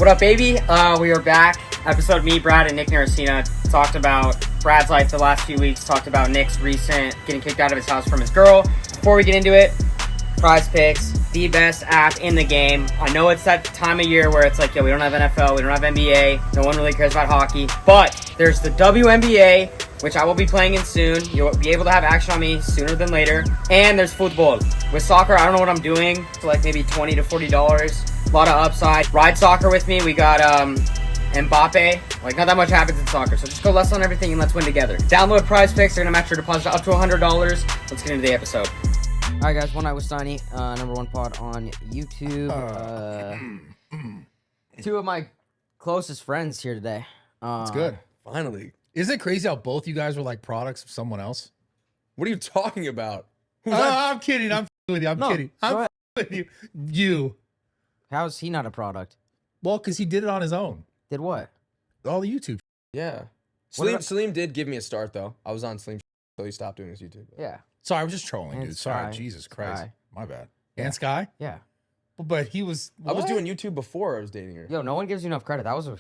What up, baby? We are back. Episode me, Brad, and Nick Naracina talked about Brad's life the last few weeks, talked about Nick's recent getting kicked out of his house from his girl. Before we get into it, Prize Picks, the best app in the game. I know it's that time of year where it's like, yo, we don't have NFL, we don't have NBA, no one really cares about hockey, but there's the WNBA, which I will be playing in soon. You'll be able to have action on me sooner than later. And there's football. With soccer, I don't know what I'm doing for like maybe $20 to $40. A lot of upside. Ride soccer with me. We got Mbappe. Like, not that much happens in soccer. So just go less on everything and let's win together. Download Prize Picks. They're going to match your deposit up to $100. Let's get into the episode. All right, guys. One Night with Steiny, number one pod on YouTube. Two of my closest friends here today. It's good. Finally. Isn't it crazy how both you guys were like products of someone else? What are you talking about? I'm kidding. I'm with you. I'm kidding. I'm with you. You. How is he not a product? Well, because he did it on his own. Did what? All the YouTube. Yeah. Salim did give me a start, though. I was on Salim until he stopped doing his YouTube. Yeah. Sorry, I was just trolling, And dude. Sorry. Sky. Jesus Christ. Sky. My bad. Yeah. And Sky? Yeah. But he was... I was what? doing YouTube before I was dating her. Yo, no one gives you enough credit. That was a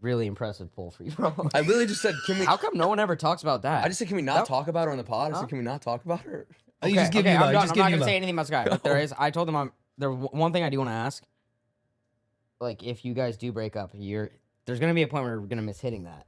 really impressive pull for you, bro. I literally just said, can we... How come no one ever talks about that? I just said, can we not talk about her on the pod? I said, can we not talk about her? You just give okay, you I'm done. just I'm give not you gonna say anything about Sky. But there is. I told them one thing I do want to ask. Like, if you guys do break up, there's gonna be a point where we're gonna miss hitting that.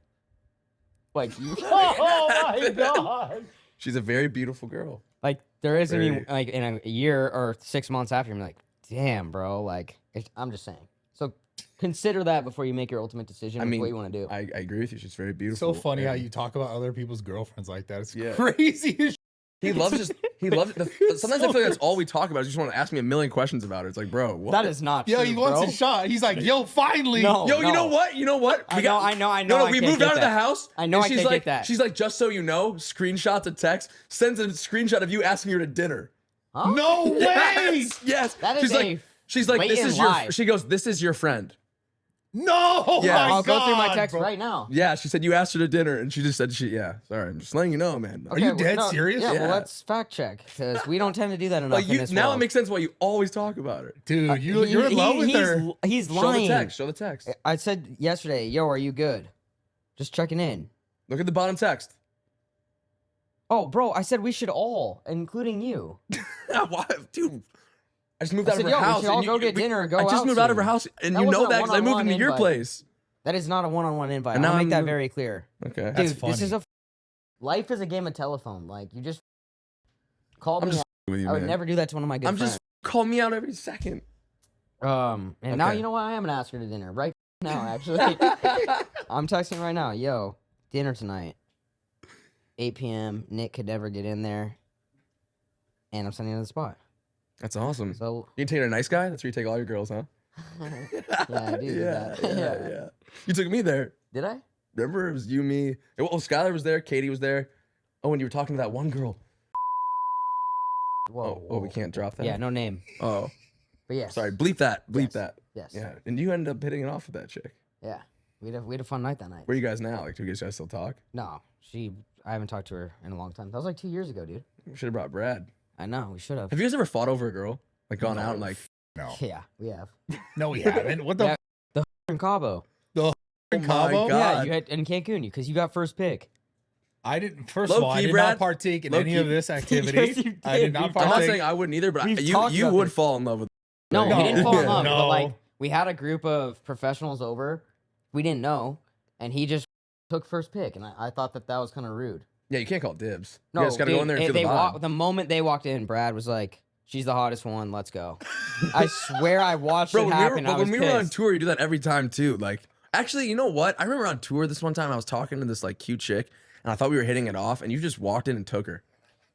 Like, Oh my God. She's a very beautiful girl. like there isn't Very. any, like in a year or 6 months after, you're like, damn, bro. Like, I'm just saying. So consider that before you make your ultimate decision. I mean, what you want to do. I agree with you. She's very beautiful. So funny how and you talk about other people's girlfriends like that. It's Yeah. crazy as He loves just... He loves... Sometimes I feel like that's all we talk about. Is just want to ask me a million questions about her. It's like, bro, what? That is not Yo, true, he wants bro. a shot. He's like, yo, finally. No. Yo, you know what? You know what? I know. No, I we can't moved get out of that. the house. I know and I she's can't like, get that. She's like, just so you know, screenshots of text, sends a screenshot of you asking her to dinner. Huh? No way. Yes. That is she's like, this blatant is lie. your. She goes, this is your friend. No. Yeah. My I'll go through my God, text bro. right now. Yeah, she said you asked her to dinner, and she just said yeah. Sorry, I'm just letting you know, man. Are you dead serious? Yeah, Yeah. well, let's fact check because we don't tend to do that enough Like in this now world. it makes sense why you always talk about her. Dude, you're in love with her. He's Show lying. the text. Show the text. I said yesterday, yo, are you good? Just checking in. Look at the bottom text. Oh, bro, I said we should all, including you. Why, dude? I just moved I out said, of her yo, house. we should all and go get dinner and go I just out moved out of her soon. house, and That you know wasn't a that because I moved one-on-one into your invite. place. That is not a one-on-one invite. And now I'll make I'm that moving- very clear. Okay. Dude, That's this is funny. life is a game of telephone. Like, you just called I'm me just out. with you, I would man. never do that to one of my good I'm friends. just call me out every second. And now Okay. you know what? I am gonna ask her to dinner right now. Actually, I'm texting right now. Yo, dinner tonight, 8 p.m. Nick could never get in there, and I'm sending her to the spot. That's awesome. So You take a nice guy? That's where you take all your girls, huh? yeah, I do. do that. yeah. You took me there. Did I? Remember, it was you, me. Well, Skylar was there. Katie was there. Oh, and you were talking to that one girl. Whoa. Oh, we can't drop that? Yeah, no name. Oh, But yes. sorry. Bleep that. Bleep Yes. that. Yes. Yeah. And you ended up hitting it off with that chick. Yeah. We had a fun night that night. Where are you guys now? Like, do you guys still talk? No, I haven't talked to her in a long time. That was like 2 years ago, dude. We should have brought Brad. I know. We should have. Have you guys ever fought over a girl? Like, gone out and, like, No. Yeah, we have. No, we haven't. What the Yeah. In Cabo. oh my Cabo? God. Yeah, you had in Cancun because you got first pick. I didn't. First Low of all, I key, did Brad. not partake in Low any key. of this activity. Yes, you I did. did not We've I'm partake. not saying I wouldn't either, but We've you talked about would this. fall in love with. No, Like, we didn't fall in love. No. But like, we had a group of professionals over. We didn't know, and he just took first pick, and I thought that was kind of rude. Yeah, you can't call dibs. No, you guys gotta dude, go in there and feel the they vibe. the moment they walked in, Brad was like, "She's the hottest one. Let's go." I swear, I watched Bro, it when happen. I was we were on pissed. tour, you do that every time too. Like, actually, you know what? I remember on tour this one time, I was talking to this like cute chick, and I thought we were hitting it off, and you just walked in and took her.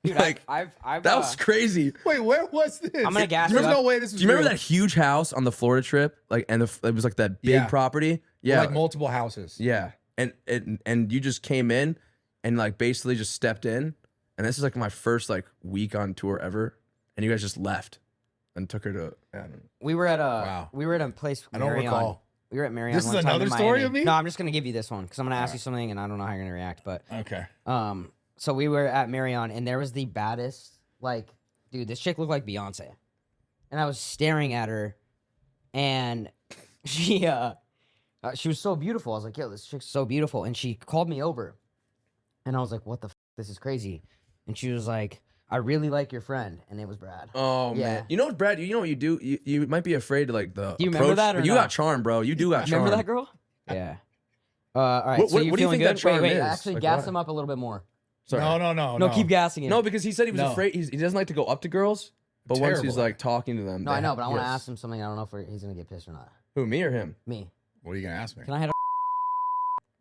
Dude, Like, I've that was crazy. Wait, where was this? I'm gonna gas There's you no up. way this was. Do you remember real. that huge house on the Florida trip? Like, and it was like that big Yeah. property. Yeah, Like multiple houses. yeah, and you just came in, and like basically just stepped in, and this is like my first like week on tour ever, and you guys just left and took her to. I don't know. We were at a Wow. place. I don't Marriott. recall. We were at Marriott. This is one time another in story Miami. of me? No, I'm just gonna give you this one because I'm gonna ask you something, and I don't know how you're gonna react. But Okay. so we were at Marriott, and there was the baddest, like, dude, this chick looked like Beyonce, and I was staring at her, and she She was so beautiful. I was like, yo, this chick's so beautiful. And she called me over. And I was like, what the f? This is crazy. And she was like, I really like your friend. And it was Brad. Oh, Yeah. man. You know what, Brad? You know what you do? You might be afraid to, like, the Do you remember that or but you not? got charm, bro. You do got charm. Remember that girl? Yeah. All right. What- so what- you're what do you feeling think that good? charm Wait, is? actually Like, gas why? him up a little bit more. Sorry. No. Keep gassing him. No, because he said he was No. afraid. He doesn't like to go up to girls, but once he's, Terrible. like, talking to them. No, I know, but I want to yes. ask him something. I don't know if he's going to get pissed or not. Who, me or him? Me. What are you gonna ask me? Can I hit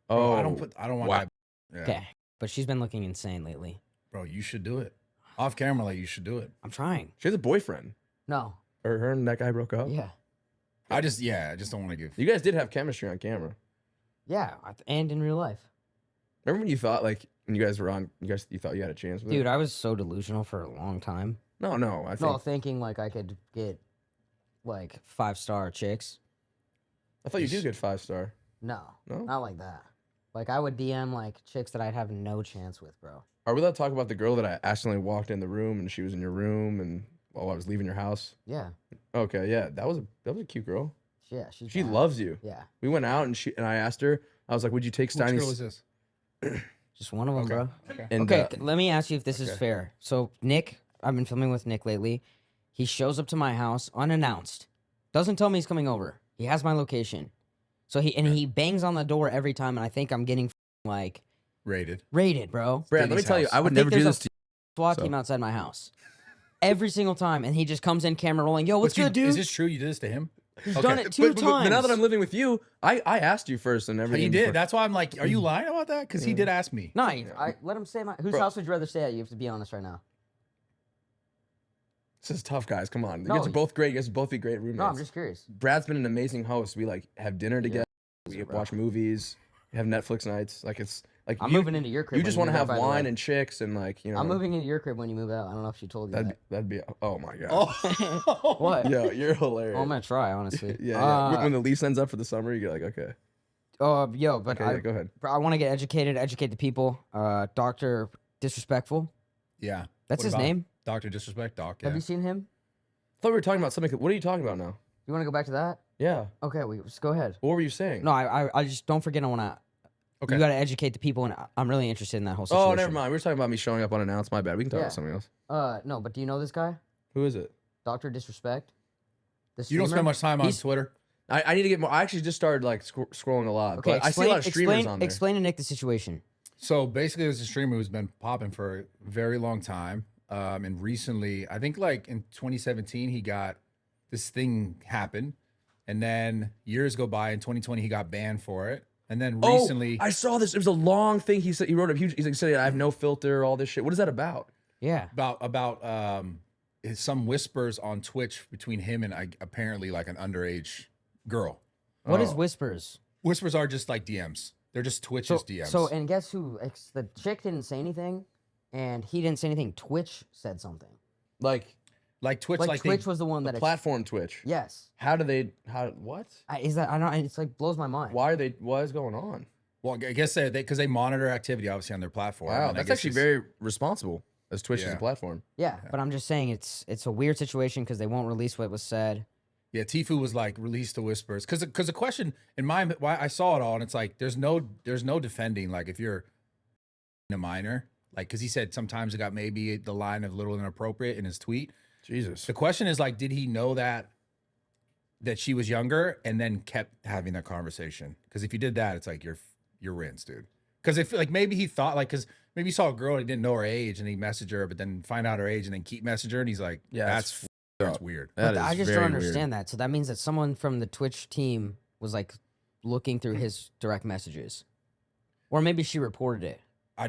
Oh, I don't want wow. that. Yeah. Okay. But she's been looking insane lately. Bro, you should do it. Off camera, like you should do it. I'm trying. She has a boyfriend. No. Or her and that guy broke up. Yeah. I just don't want to give. You guys did have chemistry on camera. Yeah. And in real life. Remember when you thought, like, when you guys were on, you thought you had a chance with Dude, it? I was so delusional for a long time. No, I think. No, thinking like I could get like 5-star chicks. I thought you did get 5-star. No. No? Not like that. Like I would DM like chicks that I'd have no chance with, bro. Are we allowed to talk about the girl that I accidentally walked in the room and she was in your room and while I was leaving your house? Yeah. Okay, yeah, that was a cute girl. Yeah. She's She bad. loves you. Yeah. We went out and I asked her. I was like, "Would you take Which girl Steiny's?" is this? Just one of them, Okay. bro. Okay. And, Okay, let me ask you if this is okay. fair. So Nick, I've been filming with Nick lately. He shows up to my house unannounced. Doesn't tell me he's coming over. He has my location. So he bangs on the door every time, and I think I'm getting like Rated. raided, bro. Brad, let me Denny's tell you, house. I would I think never do there's this to SWAT So- team outside my house. Every single time, and he just comes in camera rolling. Yo, what's But you- good, dude? Is this true? You did this to him? He's okay. done it two times. But now that I'm living with you, I asked you first and everything. He did. before- That's why I'm like, are you lying about that? Because he did ask me. No, I let him stay. Whose Bro. house would you rather stay at? You have to be honest right now. This is tough, guys. Come on, No, you guys are both great. You guys both be great roommates. No, I'm just curious. Brad's been an amazing host. We like have dinner together. We bro. watch movies. We have Netflix nights. Like it's like I'm you, moving into your crib. You when just want to move out, have by the wine way. and chicks and like you know. I'm moving into your crib when you move out. I don't know if she told you That'd be. Oh my god. Oh. What? Yo, you're hilarious. Oh, I'm gonna try, honestly. yeah. When the lease ends up for the summer, you're like, okay. Yo, but Okay, yeah, go ahead. I want to get educated, educate the people. Doctor Disrespectful. Yeah. That's What his about name. Dr. Disrespect, Doc. Yeah. Have you seen him? I thought we were talking about something. What are you talking about now? You want to go back to that? Yeah. Okay, just go ahead. What were you saying? No, I just don't forget. I want to. Okay. You got to educate the people, and I'm really interested in that whole situation. Oh, never mind. We were talking about me showing up unannounced. My bad. We can talk Yeah. about something else. No, but do you know this guy, Who is it? Doctor Disrespect? The You don't streamer? spend much time on He's- Twitter. I need to get more. I actually just started like scrolling a lot. Okay, but I see a lot of streamers explain, on there. explain to Nick the situation. So basically, there's a streamer who's been popping for a very long time. And recently, I think like in 2017, he got this thing happen. And then years go by. In 2020, he got banned for it. And then recently, I saw this. It was a long thing. He said he wrote a huge. He said I have no filter. All this shit. What is that about? Yeah. about some whispers on Twitch between him and apparently like an underage girl. What is Oh. whispers? Whispers are just like DMs. They're just Twitch's DMs. So, and guess who? The chick didn't say anything, and he didn't say anything. Twitch said something. Like like Twitch, Like, like Twitch was the one that. platform Twitch. Yes. How do they? How what? Is that? I don't. It's like blows my mind. Why are they? What is going on? well, I guess because they monitor activity obviously on their platform. Wow, and I that's guess actually he's- very responsible. As Twitch is a Yeah. platform. Yeah, but I'm just saying it's a weird situation because they won't release what was said. Yeah, Tfue was like released to whispers because the question in my why I saw it all and it's like there's no defending like if you're a minor like because he said sometimes it got maybe the line of little inappropriate in his tweet. Jesus. The question is like, did he know that she was younger and then kept having that conversation? Because if you did that, it's like you're rinsed, dude. Because if like maybe he thought like because maybe he saw a girl and he didn't know her age and he messaged her, but then find out her age and then keep messaging her and he's like, Yeah, that's weird. But I just don't understand that. So that means that someone from the Twitch team was like looking through his direct messages, or maybe she reported it.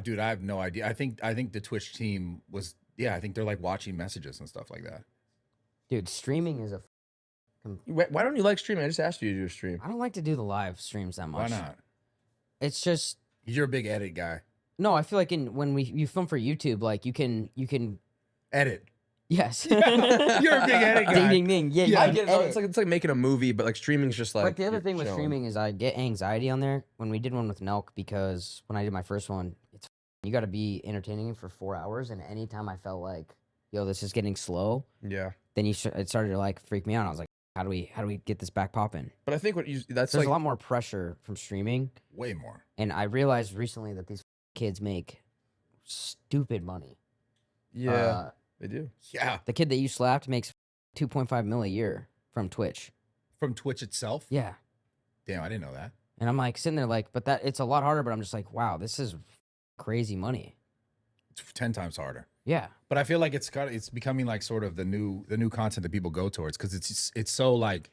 Dude, I have no idea. I think the Twitch team was I think they're like watching messages and stuff like that. Dude, streaming is Why don't you like streaming? I just asked you to do a stream. I don't like to do the live streams that much. Why not? It's just You're a big edit guy. no. I feel like when you film for YouTube, like you can Edit. yes. You're a big edit guy. Ding ding ding. Yeah, you I can get it. edit. It's like making a movie, but like streaming's just like. Like the other you're thing with chilling. streaming is I get anxiety on there. When we did one with Nelk, because when I did my first one, you got to be entertaining for 4 hours, and anytime I felt like, yo, this is getting slow, Yeah. then it started to like freak me out. I was like, how do we get this back popping? But I think that's There's a lot more pressure from streaming, Way more. and I realized recently that these kids make stupid money. Yeah, they do. Yeah. The kid that you slapped makes 2.5 mil a year from Twitch. From Twitch itself? Yeah. Damn, I didn't know that. And I'm like sitting there like, but that it's a lot harder, but I'm just like, wow, this is crazy money. It's 10 times harder. Yeah. But I feel like it's becoming like sort of the new content that people go towards, because it's so like,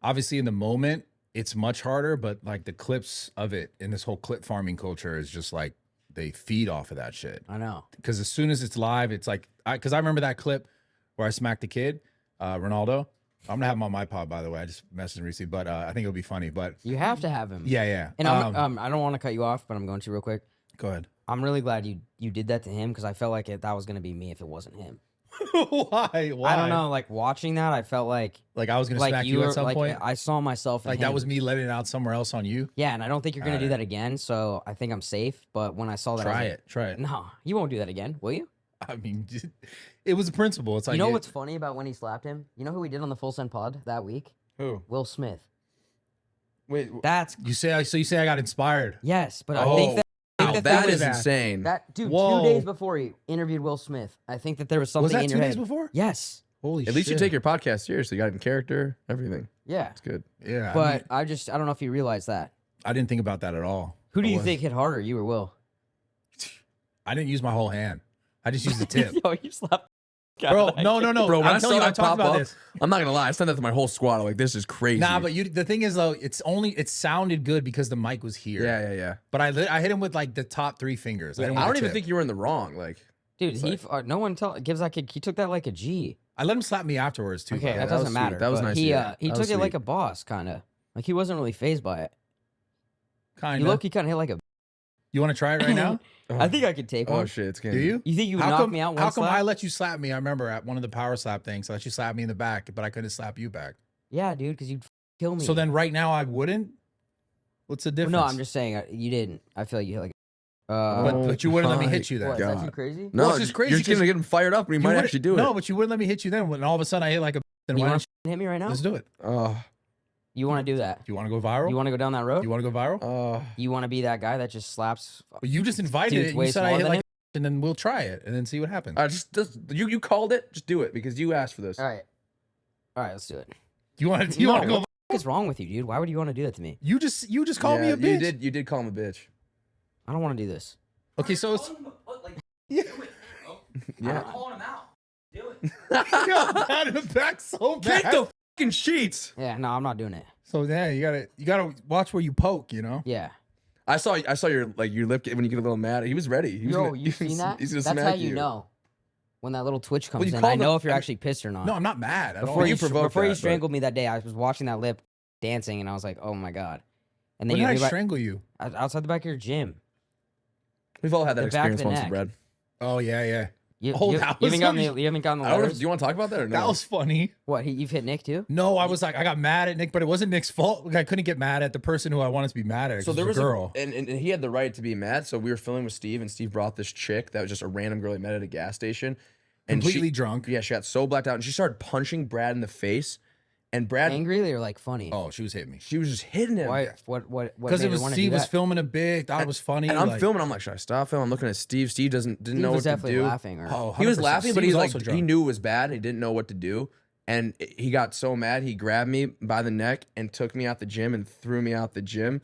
obviously in the moment it's much harder, but like the clips of it in this whole clip farming culture is just like they feed off of that shit. I know. Because as soon as it's live, it's like, because I remember that clip where I smacked the kid, Ronaldo. I'm gonna have him on my pod, by the way. I just messaged him recently, but I think it'll be funny. But You have to have him. yeah. And I don't want to cut you off, but I'm going to real quick. Go ahead. I'm really glad you did that to him because I felt like that was going to be me if it wasn't him. Why? I don't know. Like watching that, I felt like I was gonna smack you were, at some point. I saw myself in Like him. that was me letting it out somewhere else on you. Yeah, and I don't think you're going to do that again. So I think I'm safe. But when I saw that, I was like, Try it. No, you won't do that again, will you? I mean, it was a principle. It's like, You know what's funny about when he slapped him? You know who we did on the Full Send pod that week? Who? Will Smith. Wait, That's you say I got inspired. yes, but Oh, I think that that is that. insane. that dude Whoa. 2 days before he interviewed Will Smith, I think that there was something Was that in 2 your days head. before? Yes. Holy At least you take your podcast seriously. You got in character, everything. Yeah. It's good. Yeah. But I don't know if you realize that. I didn't think about that at all. Who do I you was- think hit harder, you or Will? I didn't use my whole hand. I just used the tip. Yo, you slapped. Bro, no. Bro, when I I'm saw telling you, I that talked pop about up, this. I'm not gonna lie. I sent that to my whole squad. I'm like, this is crazy. Nah, but the thing is though, it sounded good because the mic was here. yeah. But I hit him with like the top 3 fingers. I didn't don't with the even tip. think you were in the wrong. Like, Dude, It's no one gives that kid. He took that like a G. I let him slap me afterwards too. Okay, bro. that that was doesn't sweet. matter. That was but nice of He you. he That took was it like sweet. a boss, kind of. Like he wasn't really phased by it. Kind You of. look, he kind of hit like a. You want to try it right now? I think I could take oh one. shit, it's Do getting. you? You think you would How knock come, me out one How come slap? I let you slap me? I remember at one of the power slap things, I let you slap me in the back, but I couldn't slap you back. Yeah, dude, because you'd kill me. So then right now I wouldn't? What's the Well, difference? no, I'm just saying you didn't. I feel like you hit like. But you wouldn't let me my hit you then. What, is that God. too crazy? No, Well, it's just crazy You're just 'cause gonna get him fired up, and he You might wouldn't- actually do it. No, but you wouldn't let me hit you then. When all of a sudden I hit like a then You why want don't to hit me right now? you, let's do it. You want to do that? Do you want to go viral? You want to go down that road? You want to go viral? You want to be that guy that just slaps? Well, you just invited Dude's it. You way said I smaller hit than like him? and then we'll try it and then see what happens. You called it. Just do it because you asked for this. All right, let's do it. You want to? No, want to go? what the fuck is wrong with you, dude? Why would you want to do that to me? You just called me a bitch. You did call him a bitch. I don't want to do this. Okay, so it's yeah. Yeah. calling him out. Do it. I got mad in the back so bad. Take the fucking sheets. Yeah, no, I'm not doing it. So yeah, you gotta watch where you poke. You know. Yeah. I saw your lip when you get a little mad. He was ready. He was Yo, gonna, you seen that? He's gonna That's smack how you know when that little twitch comes you in. called I him- know if you're I mean- actually pissed or not. No, I'm not mad at all. Before you you provoked before that, you but- strangled me that day, I was watching that lip dancing, and I was like, oh my god. And then When you did hit I me strangle you? outside the back of your gym. We've all had that The back of experience the once, neck. Brad. Oh yeah. You, Oh, you, that you was haven't gotten funny. you haven't gotten the I don't know. letters? Do you want to talk about that or no? That was funny. What? You've hit Nick too? No, I was like, I got mad at Nick, but it wasn't Nick's fault. Like, I couldn't get mad at the person who I wanted to be mad at. So there was a girl. and he had the right to be mad. So we were filming with Steve, and Steve brought this chick that was just a random girl he met at a gas station, and Completely she, drunk. Yeah, she got so blacked out, and she started punching Brad in the face, and Brad, Angrily or like funny? Oh, she was hitting me. she was just hitting him. Why? What? Because made it her was wanna Steve do was that? filming a big. Thought it was funny. And I'm like, filming. I'm like, should I stop filming? I'm looking at Steve. Steve didn't Steve know was what to definitely do. laughing. Or, Oh, He was 100%. laughing, but Steve he's was like, also he drunk. knew it was bad. He didn't know what to do. And he got so mad, he grabbed me by the neck and took me out the gym and threw me out the gym.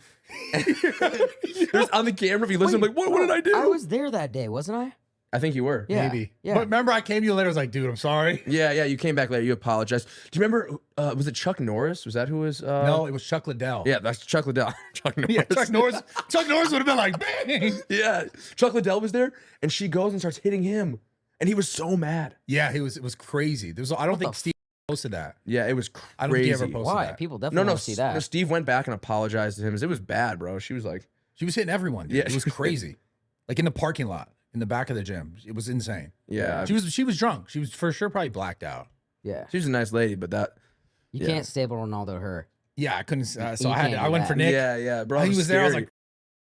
There's on the camera, if you listen, I'm like, what did I do? I was there that day, wasn't I? I think you were. Yeah. Maybe. Yeah. But remember, I came to you later. I was like, dude, I'm sorry. Yeah, you came back later. You apologized. Do you remember, was it Chuck Norris? Was that who was? No, it was Chuck Liddell. Yeah, that's Chuck Liddell. Chuck Norris. Yeah, Chuck Norris. Chuck Norris would have been like, bang. Yeah, Chuck Liddell was there, and she goes and starts hitting him. And he was so mad. Yeah, it was crazy. There was. I don't think Steve posted that. Yeah, it was crazy. I don't think he ever posted Why? that. People definitely want to see that. No, Steve went back and apologized to him. It was bad, bro. She was like, She was hitting everyone. Dude. Yeah, It was she was. crazy. Like in the parking lot, in the back of the gym. It was insane. yeah. She was drunk. She was for sure probably blacked out. Yeah. She was a nice lady, but that. You Yeah. can't stable Ronaldo her. Yeah, I couldn't. So You I had. can't I do went that. for Nick. Yeah, bro. He was there, I was scary. like-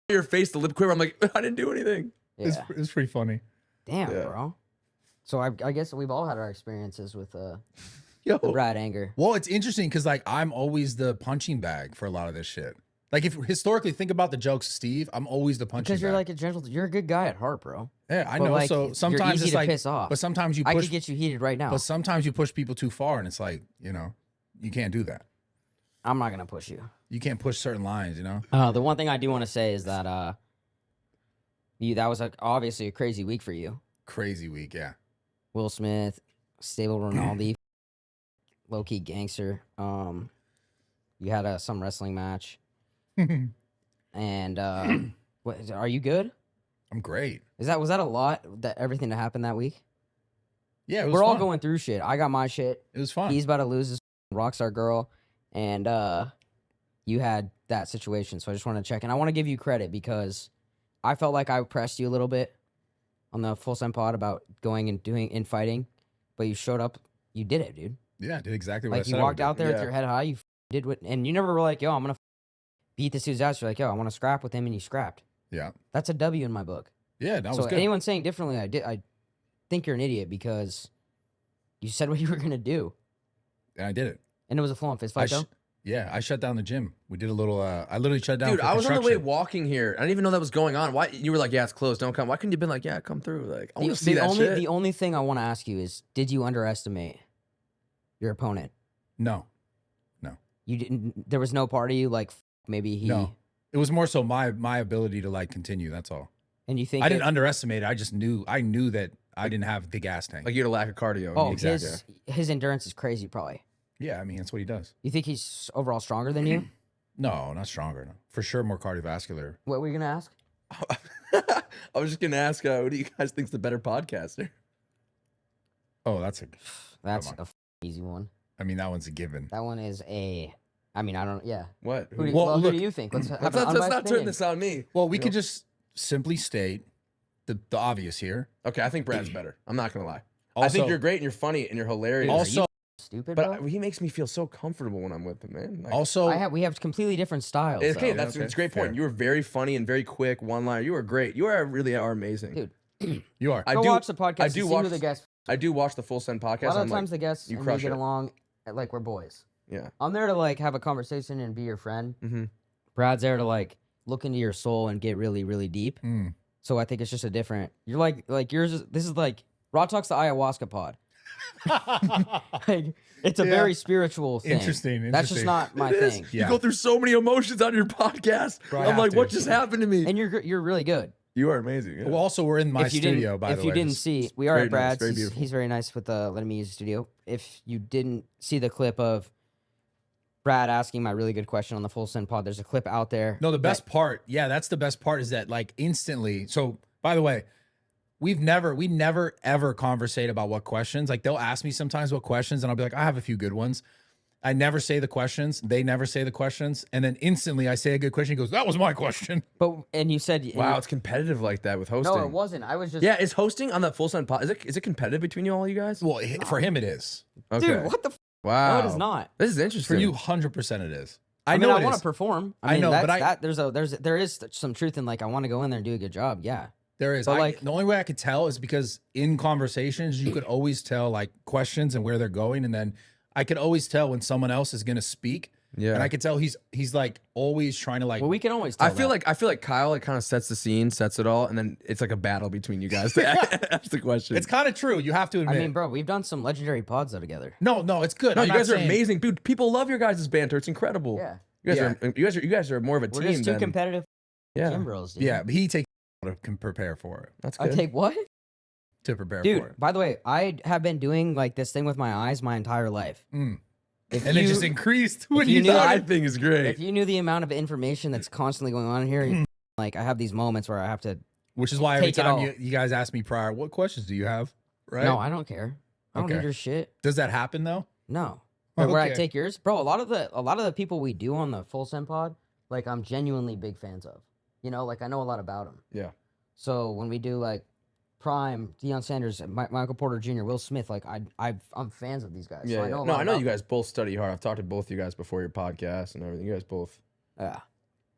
your face, the lip quiver. I'm like, I didn't do anything. Yeah. It was pretty funny. Damn, Yeah. bro. So I guess we've all had our experiences with Yo. the Brad anger. Well, it's interesting because like I'm always the punching bag for a lot of this shit. Like if historically think about the jokes, Steve, I'm always the punching Because you're bag. like a gentle. You're a good guy at heart, bro. Yeah, I But, know. like, So you're sometimes easy it's to like, piss off. but sometimes you I push. could get you heated right now. But sometimes you push people too far, and it's like you can't do that. I'm not gonna push you. You can't push certain lines. The one thing I do want to say is that that was obviously a crazy week for you. Crazy week, yeah. Will Smith, stable Ronaldo, low key gangster. You had some wrestling match, and what are you good? I'm great. Was that a lot? That everything that happened that week? Yeah, it was We're all fun. going through shit. I got my shit. It was fun. He's about to lose his rockstar girl, and you had that situation. So I just want to check, and I want to give you credit because I felt like I pressed you a little bit on the Full Send Pod about going and doing fighting, but you showed up. You did it, dude. Yeah, I did exactly what I Like said. you I would walked do. out there with Yeah. your head high. You did what, and you never were like, "Yo, I'm gonna beat this dude's ass." You're like, "Yo, I want to scrap with him," and you scrapped. Yeah, That's a W in my book. yeah, that So was good. anyone saying differently, I think you're an idiot because you said what you were gonna do, And I did it. and it was a full-on fist I fight. sh- Though yeah, I shut down the gym. We did a little. I literally shut down. Dude, for I was on the way construction. walking here. I didn't even know that was going on. Why you were like, yeah, it's closed, don't come. Why couldn't you have been like, yeah, come through? Like, I want to see that shit. The only thing I want to ask you is, did you underestimate your opponent? No, You didn't. There was no part of you like maybe he. no. It was more so my ability to like continue. That's all. And you think I didn't underestimate it. I just knew. I knew that I didn't have the gas tank. Like you had a lack of cardio. Oh, Exactly. his endurance is crazy. Probably. Yeah, I mean that's what he does. You think he's overall stronger than you? No, not stronger. No. For sure, more cardiovascular. What were you gonna ask? I was just gonna ask, what do you guys think's the better podcaster? Oh, that's a. That's on. a easy one. I mean, that one's a given. That one is a. I mean, I don't. Yeah. What? Who do, Well, who look, do you think? Let's have Let's an not, let's unbiased not turn opinion. this on me. Well, we You could know? just simply state the obvious here. Okay, I think Brad's better. I'm not gonna lie. I Also- think you're great and you're funny and you're hilarious. Also, Stupid, but bro. he makes me feel so comfortable when I'm with him, man. Like, also, We have completely different styles. okay, though. that's Okay, a great fair. point. You were very funny and very quick, one liner. You were great. You really are amazing. Dude. you are. I Go do watch the podcast. I and do see watch who the guests. I do watch the Full Send podcast. A lot of I'm times like, the guests you and crush we get it. along like we're boys. yeah. I'm there to like have a conversation and be your friend. Mm-hmm. Brad's there to like look into your soul and get really, really deep. Mm. So I think it's just a different. You're like yours. This is like Raw Talk's the ayahuasca pod. Like, it's a Yeah. very spiritual thing. Interesting, That's just interesting. not my It is. thing. Yeah. You go through so many emotions on your podcast. Bro, I I'm have like, to. what just happened to me? And you're really good. You are amazing. Yeah. Well, also, we're in my if you studio, didn't, by if the you way. didn't This- see, we are very at nice, Brad's. very He's, beautiful. he's very nice with letting me use the studio. If you didn't see the clip of Brad asking my really good question on the Full Send Pod, there's a clip out there. No, the that- best part, yeah, that's the best part is that like instantly. So, by the way, we never ever conversate about what questions. Like they'll ask me sometimes what questions, and I'll be like, I have a few good ones. I never say the questions. They never say the questions, and then instantly I say a good question. He goes, "That was my question." and you said Wow, it's competitive like that with hosting. no, it wasn't. I was just Yeah, is hosting on that Full Send pod? Is it competitive between you all, you guys? Well, for him it is. Okay. dude. What the? Wow. No, it is not. This is For interesting. you, 100% it is. I mean, know I it want is. to perform. I mean, know, that's, but there is some truth in like I want to go in there and do a good job. Yeah. There is. But, like- The only way I could tell is because in conversations you could always tell like questions and where they're going, and then I could always tell when someone else is going to speak. Yeah. and I could tell he's like always trying to like. Well, we can always. Tell I feel that. like Kyle like kind of sets the scene, sets it all, and then it's like a battle between you guys to ask the question. It's kind of true. You have to I admit. mean, bro, we've done some legendary pods though together. no, it's good. no, I'm you not guys are saying- amazing, dude. People love your guys' banter. It's incredible. Yeah. You guys are more of a We're team just two than competitive yeah. gym bros. Dude. Yeah, but he takes to prepare for it. That's I good. take what? To prepare for Dude, it. by the way, I have been doing like this thing with my eyes my entire life. Mm. If And it just increased when you you knew started. I think is great. if you knew the amount of information that's constantly going on here, like I have these moments where I have to. Which is why every Take it time all. you guys ask me prior, what questions do you have? Right? No, I don't care. I don't Okay. need your shit. Does that happen though? No. Like, where I Okay. take yours, bro. A lot of the people we do on the Full Send Pod, like I'm genuinely big fans of. You know, like I know a lot about them. Yeah. So when we do like Prime, Deion Sanders, Michael Porter Jr., Will Smith, like I'm fans of these guys. Yeah, so I yeah. know a No, lot I know about you guys both study hard. I've talked to both you guys before your podcast and everything. You guys both them.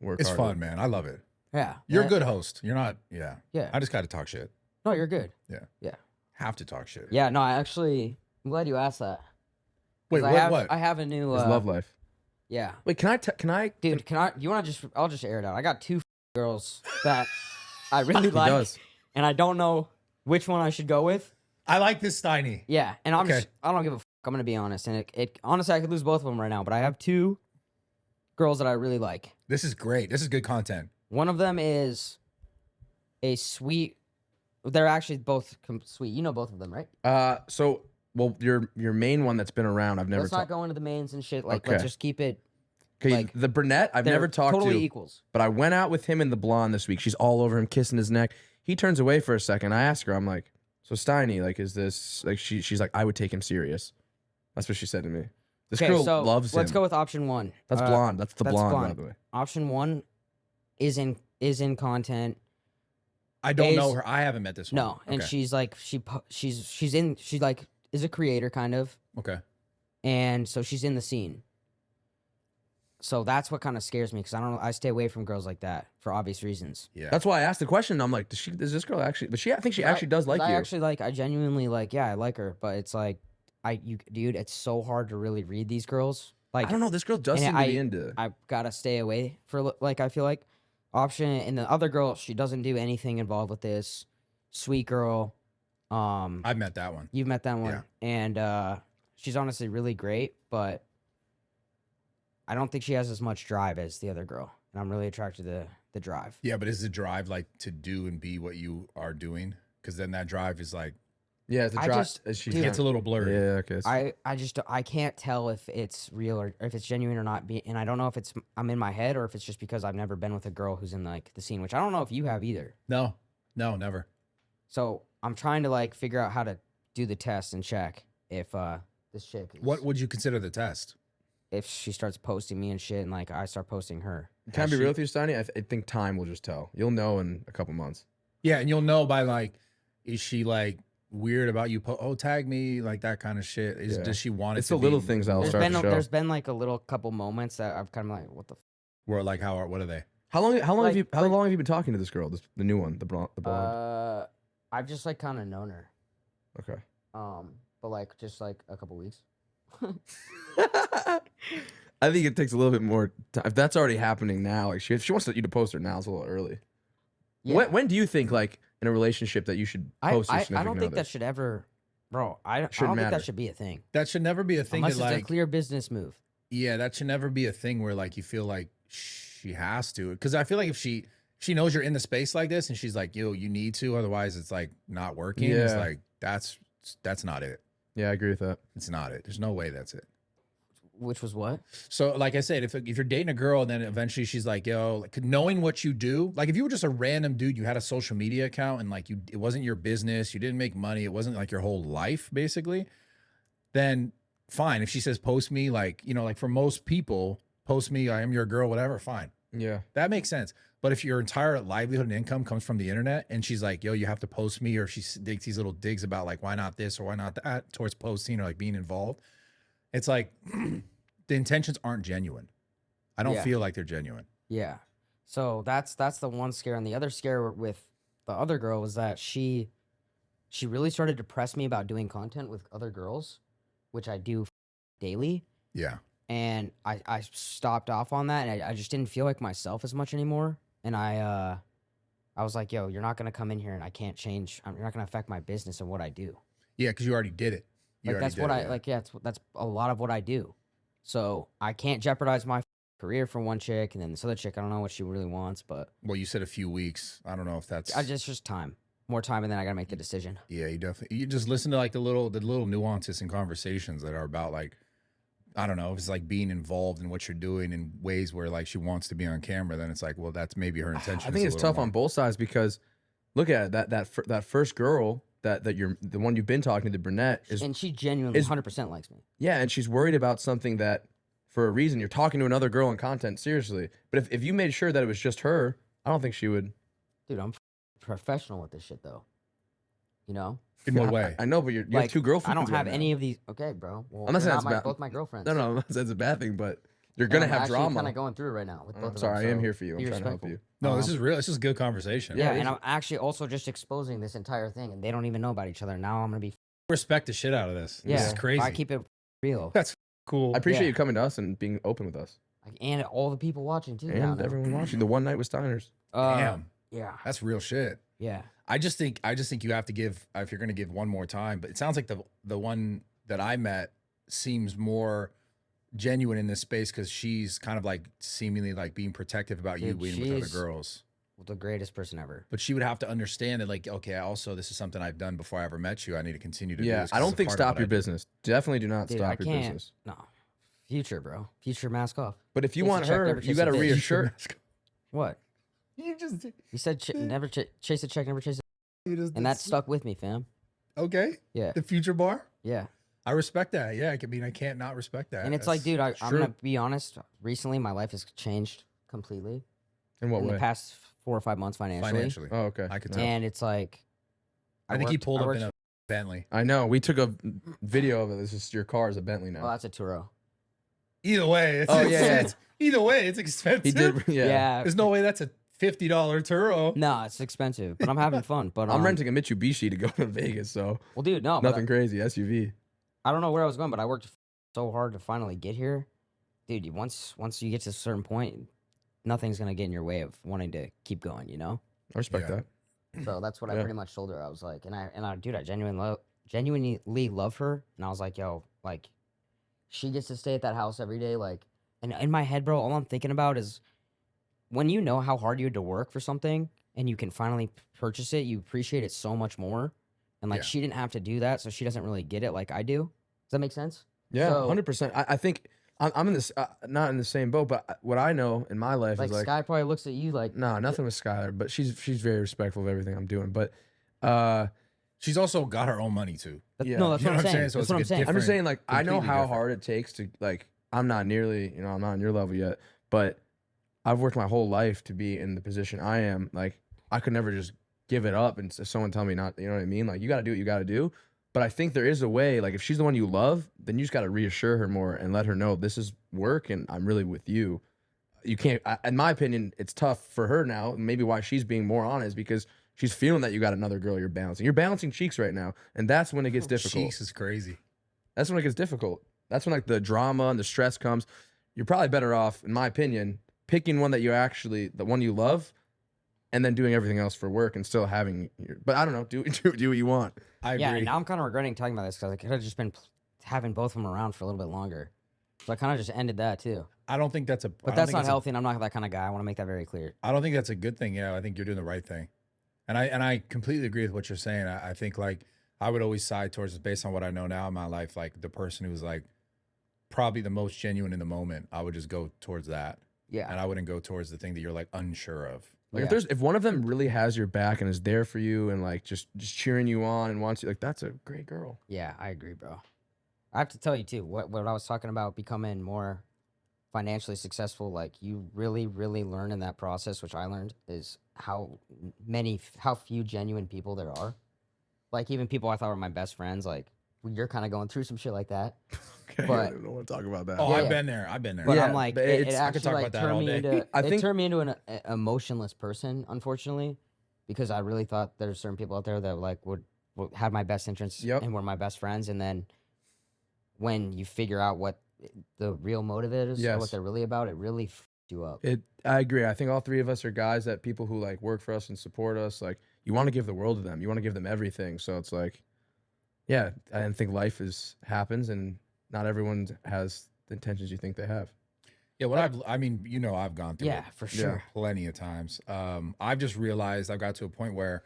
work It's hard. fun, man. I love it. Yeah. You're a Yeah. good host. You're not. Yeah. Yeah. I just got to talk shit. No, you're good. Have to talk shit. Yeah. No, I'm glad you asked that. Wait, what? I have a new His love life. Yeah. Wait, can I? Dude, you want to just? I'll just air it out. I got 2 girls that I really He like, does. and I don't know which one I should go with. I like this Steiny. Yeah, and Okay. I don't give a fuck. I'm gonna be honest, and honestly, I could lose both of them right now, but I have 2 girls that I really like. This is great. This is good content. One of them is a sweet. They're actually both sweet. You know both of them, right? Well, your main one that's been around, I've never Let's not go into the mains and shit. Like, Okay. let's just keep it. Okay, like, the brunette I've they're never talked totally to, equals. but I went out with him and the blonde this week. She's all over him, kissing his neck. He turns away for a second. I ask her, I'm like, so Steiny, like, is this like she's like, I would take him serious. That's what she said to me. This Okay, girl so loves him. let's go with option 1. That's blonde. That's the that's blonde, by blonde. the way. Option 1 is in content. I don't Is- know her. I haven't met this one. No, and Okay. she's like she like is a creator kind of, Okay. and so she's in the scene. So that's what kind of scares me because I stay away from girls like that for obvious reasons. Yeah. That's why I asked the question. I'm like, does this girl actually? But I think she actually does like you. I genuinely like. Yeah, I like her, but it's like dude, it's so hard to really read these girls. Like I don't know. This girl does and seem to be into. I gotta stay away for like I feel like option and the other girl she doesn't do anything involved with this. Sweet girl. I've met that one. You've met that one, Yeah. and she's honestly really great, but I don't think she has as much drive as the other girl, and I'm really attracted to the drive. Yeah, but is the drive like to do and be what you are doing? Because then that drive is like Yeah, it's a I drop. just- She dude, gets a little blurry. Yeah, okay. I can't tell if it's real or if it's genuine or not. And I don't know if I'm in my head or if it's just because I've never been with a girl who's in like the scene, which I don't know if you have either. No, never. So I'm trying to like figure out how to do the test and check if this chick is, What would you consider the test? if she starts posting me and shit and like I start posting her. Can I Has be she- real with you, Steiny? I think time will just tell. You'll know in a couple months. Yeah, and you'll know by like, is she like weird about you? Tag me, like that kind of shit. Yeah. Does she want it? It's to the little be things that'll There's start been to show. there's been like a little couple moments that I've kind of like what the Where like what are they? How long Like, long have you been talking to this girl? The new one, the blonde. I've just like kind of known her. Okay. But like just like a couple weeks. I think it takes a little bit more time. If that's already happening now, like if she wants you to post her now, it's a little early. Yeah. When do you think like in a relationship that you should post your I significant don't think other? that should ever, bro. I don't Shouldn't think matter. that should be a thing. That should never be a thing. Unless That it's like, a clear business move. yeah, that should never be a thing where like you feel like she has to. Because I feel like if she knows you're in the space like this and she's like, yo, you need to, otherwise it's like not working. It's Yeah. like that's not it. Yeah, I agree with that. It's not it. There's no way that's it. Which was what? So, like I said, if you're dating a girl and then eventually she's like, yo, like, knowing what you do, like if you were just a random dude, you had a social media account and like it wasn't your business, you didn't make money, it wasn't like your whole life basically, then fine. If she says post me, like, you know, like for most people, post me, I am your girl, whatever, fine. Yeah. That makes sense. But if your entire livelihood and income comes from the internet and she's like, yo, you have to post me, or she digs these little digs about like, why not this or why not that towards posting or like being involved, it's like the intentions aren't genuine. I don't Yeah. feel like they're genuine. Yeah. So that's the one scare, and the other scare with the other girl was that she really started to press me about doing content with other girls, which I do daily. Yeah. And I stopped off on that, and I just didn't feel like myself as much anymore. And I was like, yo, you're not gonna come in here and I can't change. You're not gonna affect my business and what I do. Yeah, because you already did it. You Like already that's did what it, I yeah. like. Yeah, that's a lot of what I do. So I can't jeopardize my career for one chick, and then this other chick, I don't know what she really wants, but Well, you said a few weeks. I don't know if that's. just time, more time, and then I gotta make the decision. Yeah, you definitely. You just listen to like the little nuances and conversations that are about like, I don't know, if it's like being involved in what you're doing in ways where like she wants to be on camera. Then it's like, well, that's maybe her intention. I think it's tough on both sides because look at it, that first girl that you're the one you've been talking to, the brunette is, And she genuinely is- 100% likes me. yeah, and she's worried about something that for a reason you're talking to another girl in content seriously. But if you made sure that it was just her, I don't think she would. Dude, I'm professional with this shit though. You know? In what way? I know, but you Like, have two girlfriends. I don't have right any of these. Okay, bro. Well, I'm not they're saying not it's bad. both my girlfriends. now. No, that's a bad thing, but you're And gonna I'm have actually drama. kind of going through it right now with both of them. Sorry, I am so here for you. I'm be trying to help respectful. you. No, this is real. This is good conversation. Yeah, it and is. I'm actually also just exposing this entire thing, and they don't even know about each other. Now I'm gonna be. Respect the shit out of this. Yeah, This is crazy. I keep it real. That's cool. I appreciate Yeah. you coming to us and being open with us. Like, and all the people watching too. And now, though. everyone watching. The one night with Steiners. Damn, Yeah. that's real shit. Yeah. I just think you have to give, if you're gonna give one more time. But it sounds like the one that I met seems more genuine in this space because she's kind of like seemingly like being protective about you Dude, being with other she's- girls. The greatest person ever. But she would have to understand that, like, okay, also this is something I've done before I ever met you. I need to continue to do Yeah, this. 'cause I it's don't a think part of stop what your I do. business. Definitely do not Dude, stop I your can't. business. No. Future, bro. Future mask off. But if you Chase a want check, her, never you chase got to a bitch. reassure. What? You just You said never chase a check, never chase a... And that stuck with me, fam. okay. Yeah. The future bar. Yeah. I respect that. Yeah, I mean, I can't not respect that. And it's like, dude, I'm true. going to be honest. Recently, my life has changed completely. In what in way? the past 4 or 5 months financially. Oh, okay. I could tell. And it's like... I think he worked- pulled I up worked- in a Bentley. I know. We took a video of it. This is your car is a Bentley now. Well, that's a Turo. Either way, it's, Oh, it's, yeah, yeah. it's either way, it's expensive. He did. Yeah. Yeah. There's no way that's a $50 Turo. No, it's expensive, but I'm having fun. But I'm renting a Mitsubishi to go to Vegas, so Well, dude, no, but nothing crazy. SUV. I don't know where I was going, but I worked so hard to finally get here, dude. Once you get to a certain point, nothing's gonna get in your way of wanting to keep going. You know. I respect Yeah. that. So that's what I Yeah. pretty much told her. I was like, dude, I genuinely love her, and I was like, yo, like, she gets to stay at that house every day, like, and in my head, bro, all I'm thinking about is when you know how hard you had to work for something, and you can finally purchase it, you appreciate it so much more, and like Yeah. she didn't have to do that, so she doesn't really get it like I do. Does that make sense? Yeah, So- 100%. I think I'm in this, not in the same boat, but what I know in my life Like, is like, Sky probably looks at you like, nah, nothing with Skylar, but she's very respectful of everything I'm doing. But She's also got her own money too. yeah. no, that's You know what I'm what I'm saying. saying? So That's it's what I'm like a saying. I'm just saying, like, I know completely how different. hard it takes to, like, I'm not nearly, I'm not on your level yet, but I've worked my whole life to be in the position I am. Like, I could never just give it up and someone tell me not, you know what I mean? Like, you got to do what you got to do. But I think there is a way, like, if she's the one you love, then you just got to reassure her more and let her know this is work and I'm really with you. You can't, in my opinion, it's tough for her now. Maybe why she's being more honest because she's feeling that you got another girl you're balancing. You're balancing cheeks right now. And that's when it gets difficult. Cheeks is crazy. That's when it gets difficult. That's when, like, the drama and the stress comes. You're probably better off, in my opinion, picking one that you actually, the one you love, and then doing everything else for work and still having your, but I don't know, do what you want. I agree. yeah, and now I'm kind of regretting talking about this because I could have just been having both of them around for a little bit longer. So I kind of just ended that too. I don't think that's a. But that's not healthy, and I'm not that kind of guy. I want to make that very clear. I don't think that's a good thing. Yeah, I think you're doing the right thing, and I completely agree with what you're saying. I think like I would always side towards, based on what I know now in my life, like the person who's like probably the most genuine in the moment. I would just go towards that, Yeah. and I wouldn't go towards the thing that you're like unsure of. Like, Yeah. if one of them really has your back and is there for you and like just cheering you on and wants you, like, that's a great girl. Yeah, I agree, bro. I have to tell you too, what I was talking about becoming more financially successful, like you really, really learn in that process, which I learned, is how few genuine people there are. Like even people I thought were my best friends, like you're kind of going through some shit like that. Okay, But- I don't want to talk about that. Oh, Yeah, I've yeah. been there. I've been there. But Yeah, I'm like, but it it's- I could actually talk like about that all turned me day. into I it think- turned me into an emotionless person, unfortunately, because I really thought there's certain people out there that like would had my best interests Yep. and were my best friends, and then when you figure out what the real motive is, or Yes. what they're really about, it really f you up. I agree. I think all three of us are guys that people who like work for us and support us, like you want to give the world to them. You want to give them everything. So it's like, yeah, I think life happens and not everyone has the intentions you think they have. Yeah, I mean, I've gone through Yeah, it for sure. plenty of times. I've just realized I've got to a point where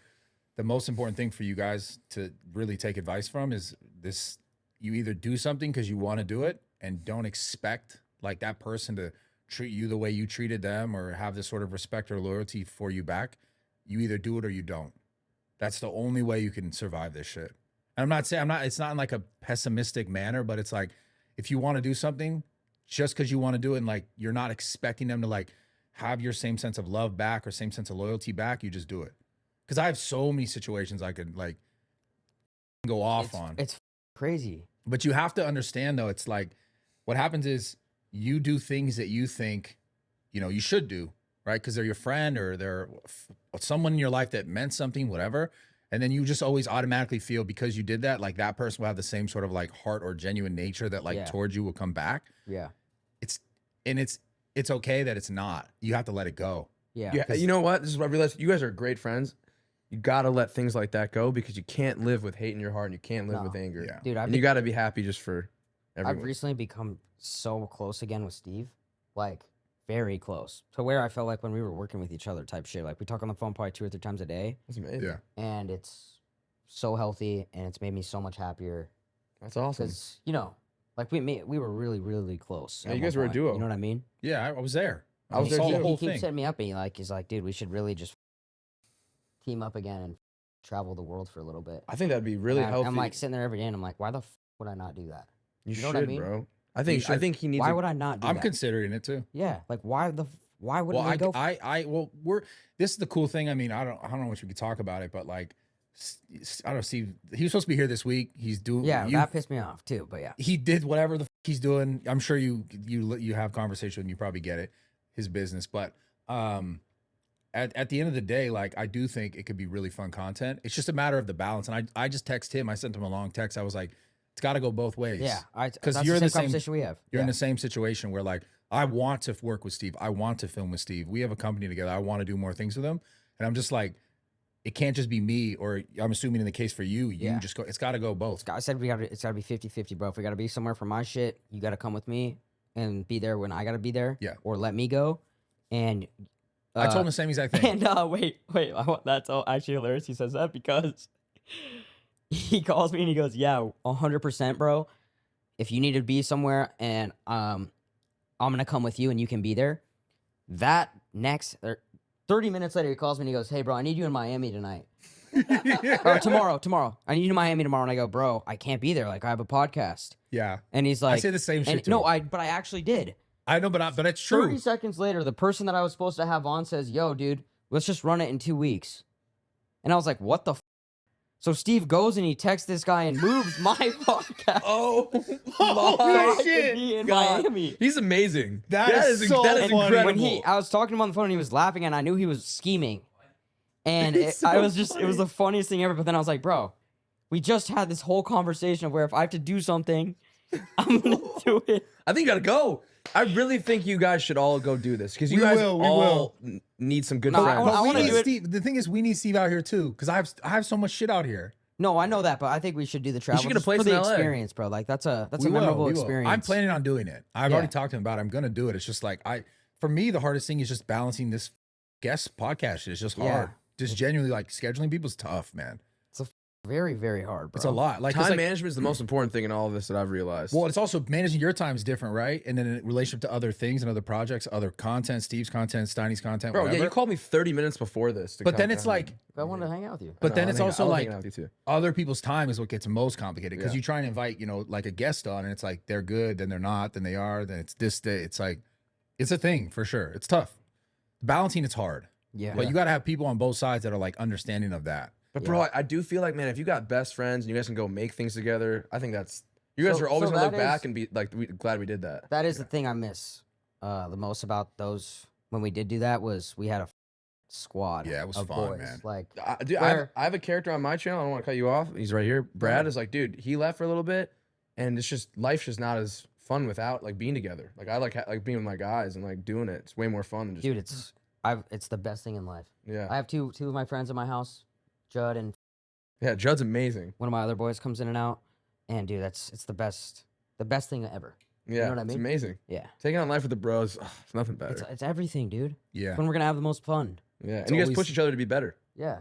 the most important thing for you guys to really take advice from is this: you either do something because you want to do it and don't expect like that person to treat you the way you treated them or have this sort of respect or loyalty for you back. You either do it or you don't. That's the only way you can survive this shit. And I'm not saying it's not in like a pessimistic manner, but it's like if you want to do something, just because you want to do it and like you're not expecting them to like have your same sense of love back or same sense of loyalty back, you just do it. Because I have so many situations I could like go off on. It's crazy. But you have to understand though, it's like what happens is you do things that you think, you should do, right? Because they're your friend or they're someone in your life that meant something, whatever. And then you just always automatically feel because you did that, like that person will have the same sort of like heart or genuine nature that like towards you will come back. Yeah. It's okay that it's not. You have to let it go. Yeah. You know what? This is what I realized. You guys are great friends. You gotta let things like that go because you can't live with hate in your heart and you can't live with anger. Yeah. Dude, And you gotta be happy just for everyone. I've recently become so close again with Steve, like very close, to where I felt like when we were working with each other type shit. Like we talk on the phone probably 2 or 3 times a day, That's amazing. Yeah. and it's so healthy, and it's made me so much happier. That's awesome. Because like we were really, really close. Yeah, at you guys one were a point, duo. You know what I mean? Yeah, I was there. I was there saw too. the He whole keeps thing. setting me up, and he's like, dude, we should really just team up again and travel the world for a little bit. I think that'd be really And healthy. I'm like sitting there every day, and I'm like, why the would I not do that? you know should, what I mean? bro. I think should. he needs. Why would I not do I'm that? considering it too. Yeah, like why wouldn't Well, we go? this is the cool thing. I mean, I don't know what we could talk about it, but like, I don't see. He was supposed to be here this week. He's doing. Yeah, that pissed me off too. But yeah, He did whatever the he's doing. I'm sure you have conversation and you probably get it, his business. But at the end of the day, like I do think it could be really fun content. It's just a matter of the balance. And I just text him. I sent him a long text. I was like, it's got to go both ways. yeah, because that's you're in the the same same conversation we have. You're in Yeah. the same situation where like I want to work with Steve. I want to film with Steve. We have a company together. I want to do more things with him. And I'm just like, it can't just be me, or I'm assuming in the case for you, Yeah. just go. It's got to go both. I said it's gotta be 50-50, bro. If we gotta be somewhere for my shit, you gotta come with me and be there when I gotta be there. Yeah. Or let me go. And I told him the same exact thing. And wait, that's all actually hilarious. He says that because he calls me and he goes, "Yeah, 100%, bro. If you need to be somewhere and I'm gonna come with you and you can be there." That next 30 minutes later, he calls me and he goes, "Hey, bro, I need you in Miami tonight." Or tomorrow. I need you in Miami tomorrow. And I go, "Bro, I can't be there. Like, I have a podcast." Yeah, And he's like, I say the same shit. and, To no, him. but I actually did. I know, but it's 30 true. seconds later, the person that I was supposed to have on says, "Yo, dude, let's just run it in 2 weeks." And I was like, what the So Steve goes and he texts this guy and moves my podcast. Oh, Holy I could shit. be in God. Miami. He's amazing. That is so that is funny. incredible. When I was talking to him on the phone and he was laughing and I knew he was scheming. And It's so it was funny. the funniest thing ever. But then I was like, bro, we just had this whole conversation of where if I have to do something, I'm going to do it. I think you gotta go. I really think you guys should all go do this because you We guys will, we all need some good No, friends. I But we wanna need do it- Steve. The thing is, we need Steve out here too, because I have so much shit out here. No, I know that, but I think we should do the travel should get a just place for the in LA. experience, bro. Like that's a We will, memorable we will. experience. I'm planning on doing it. I've Yeah. already talked to him about it. I'm gonna do it. It's just like for me, the hardest thing is just balancing this guest podcast shit. It's just hard. Yeah. Just genuinely like scheduling people's tough, man. Very, very hard, bro. It's a lot. Like 'cause, Time like, management is the most important thing in all of this that I've realized. Well, it's also managing your time is different, right? And then in relationship to other things and other projects, other content, Steve's content, Steiny's content, Bro, whatever. yeah, you called me 30 minutes before this. But then it's like, I wanted to hang out with you. but then it's also like out with you too. other people's time is what gets most complicated because Yeah. you try and invite, like a guest on, and it's like they're good, then they're not, then they are, then it's this day. It's like it's a thing for sure. It's tough. Balancing it's hard, Yeah. but you got to have people on both sides that are like understanding of that. But bro, I do feel like, man, if you got best friends and you guys can go make things together, I think that's you guys So- are always so gonna look that back is- and be like, glad we did that. That is the thing I miss the most about those when we did do that was we had a squad. Yeah, it was of fun, boys. man. Like, Dude, Where- I have a character on my channel. I don't want to cut you off. He's right here. Brad is like, dude, he left for a little bit, and it's just life's just not as fun without like being together. Like I like being with my guys and like doing it. It's way more fun than just dude, it's the best thing in life. yeah. I have two of my friends in my house, Judd and Yeah, Judd's amazing. one of my other boys comes in and out, and dude, it's the best thing ever. Yeah, what I it's mean? amazing. Yeah, Taking on life with the bros, it's nothing better. it's everything, dude. Yeah, It's when we're gonna have the most fun. Yeah, It's and you guys always- push each other to be better. Yeah.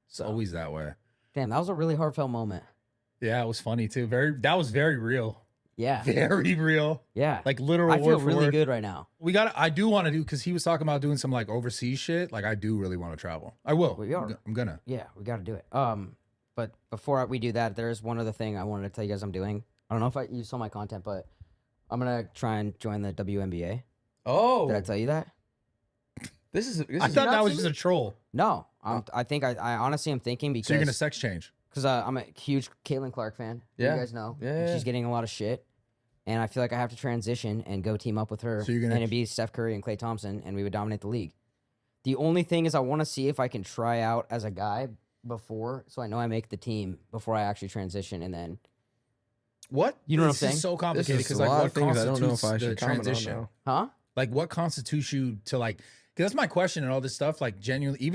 it's always that way. Damn, that was a really heartfelt moment. Yeah, it was funny too. That was very real. Yeah. Very real. Yeah. Like literal I feel word for really word. good right now. I do want to do because he was talking about doing some like overseas shit. Like I do really want to travel. I will. We are. I'm gonna. Yeah, we got to do it. But before we do that, there is one other thing I wanted to tell you guys I'm doing. I don't know if you saw my content, but I'm gonna try and join the WNBA. Oh, Did I tell you that? this is I thought that was just a troll. No. I think I honestly am thinking because So you're gonna sex change. because I'm a huge Caitlin Clark fan. Yeah. You guys know. Yeah, And yeah. she's getting a lot of shit. And I feel like I have to transition and go team up with her. So you're gonna- and it'd be Steph Curry and Klay Thompson, and we would dominate the league. The only thing is I want to see if I can try out as a guy before, so I know I make the team before I actually transition, and then What? You know what I'm This saying? is so This complicated is because a like lot what of things I don't know if I constitutes the should comment on transition? now. huh? Like what constitutes you to like? Because that's my question and all this stuff. Like genuinely,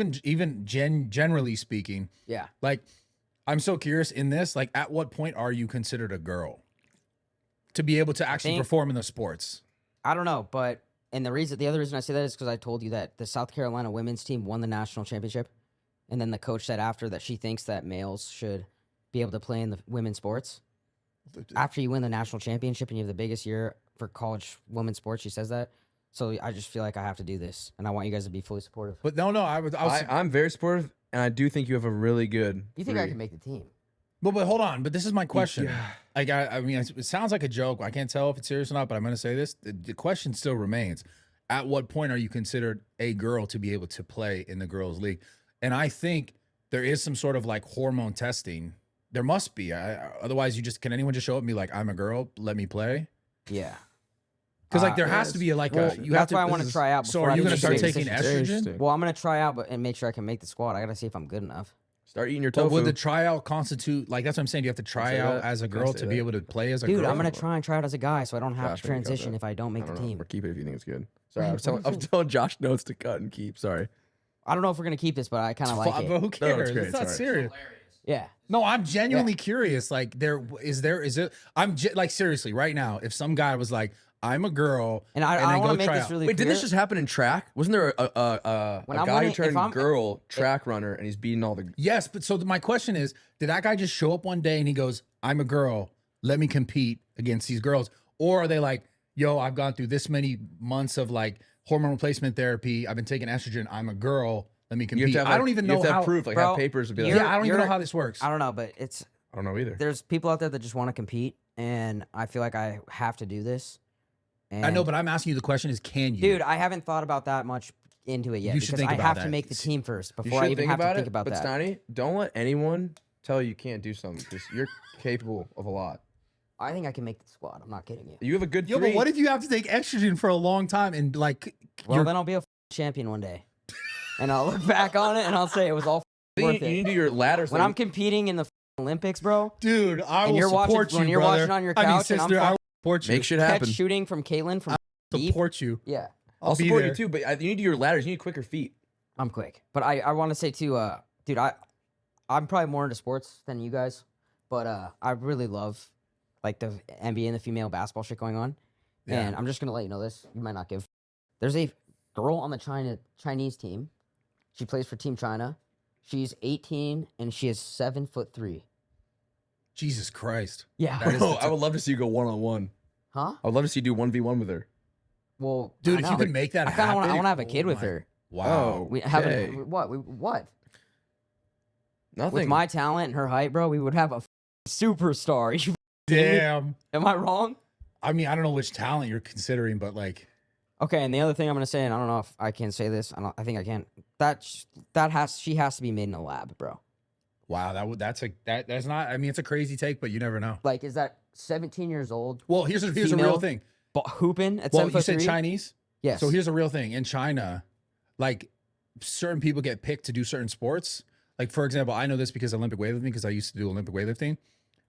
generally speaking, Yeah. like I'm so curious in this. Like, at what point are you considered a girl to be able to actually think- perform in the sports? I don't know, but and the other reason I say that is because I told you that the South Carolina women's team won the national championship, and then the coach said after that she thinks that males should be able to play in the women's sports. After you win the national championship and you have the biggest year for college women's sports, she says that. So I just feel like I have to do this, and I want you guys to be fully supportive. But no, I was. I'm very supportive, and I do think you have a really good. You think I three. can make the team? But hold on. But this is my question. Yeah. Like I mean, it sounds like a joke. I can't tell if it's serious or not. But I'm going to say this: the question still remains: at what point are you considered a girl to be able to play in the girls' league? And I think there is some sort of like hormone testing. There must be. Otherwise, can anyone just show up and be like, "I'm a girl, let me play"? Yeah. Because like there Yeah, has to be like Well, you have that's to. why I want to try out. So before are I you make going to start big taking decisions. estrogen? Interesting. Well, I'm gonna try out, and make sure I can make the squad. I gotta see if I'm good enough. Start eating your But tofu. would the tryout constitute like that's what I'm saying? Do you have to try say out that? as a Can I girl say to be that? able to play as a Dude, girl? I'm gonna try out as a guy, so I don't have Josh, to I think I'll transition do it. if I don't make I the don't know. team. Or keep it if you think it's good. Sorry, What I'm telling Josh notes to cut and keep. Sorry. I don't know if we're gonna keep this, but I kind of like But it. who No, cares? it's great, It's not sorry. serious. Yeah. No, I'm genuinely curious. Like, is it? Like seriously, right now, if some guy was like, "I'm a girl," And I go want to make try this out- really Wait, clear. didn't this just happen in track? Wasn't there a When I'm guy winning- who if turned I'm- girl track runner and he's beating all the? Yes, but so my question is, did that guy just show up one day and he goes, "I'm a girl, let me compete against these girls," or are they like, "Yo, I've gone through this many months of like hormone replacement therapy. I've been taking estrogen. I'm a girl. Let me You compete." have to have, I don't even know you have to how. have proof, like Bro, have papers to be like. you're- Yeah, I don't even know you're- how this works. I don't know, but I don't know either. there's people out there that just want to compete, and I feel like I have to do this. And I know, but I'm asking you the question: is can you, dude, I haven't thought about that much into it yet You should because think I about have that. to make the team first You before I should even think have to about think it, about but that. Steiny, don't let anyone tell you can't do something because you're capable of a lot. I think I can make the squad. I'm not kidding you. You have a good Yo, three. but what if you have to take estrogen for a long time and like Well, you're then I'll be a champion one day, and I'll look back on it and I'll say it was all you, worth you need it. to do your ladders. When I'm competing in the Olympics, bro, dude, I and will you're watching support you, when you're brother. watching on your I mean, couch, and I'm sister, I fucking will support you. make shit catch happen. shooting from Caitlin from deep. Support you. Yeah, I'll be support there. you too, but you need to do your ladders. You need quicker feet. I'm quick, but I want to say too, dude, I'm probably more into sports than you guys, but I really love like the NBA and the female basketball shit going on, Yeah. and I'm just gonna let you know this. You might not give. There's a girl on the Chinese team. She plays for Team China. She's 18 and she is 7'3". Jesus Christ. Yeah. That is Bro, the I would love to see you go 1-on-1. Huh? I would love to see you do 1v1 with her. Well, Dude, I if you know. could make that I kind of happen. want to have a kid with my- her. Wow. We have Okay. what? Nothing. With my talent and her height, bro, we would have a superstar. You kidding me? Damn. Am I wrong? I mean, I don't know which talent you're considering, but like, Okay, and the other thing I'm gonna say, and I don't know if I can say this. I think I can. She has to be made in a lab, bro. wow, that's not. I mean, it's a crazy take, but you never know. Like, is that 17 years old, Well, here's a real Female? thing. hooping at Well, 7'3"? you said Chinese. Yes. So here's a real thing. In China, like certain people get picked to do certain sports. Like, for example, I know this because Olympic weightlifting, because I used to do Olympic weightlifting.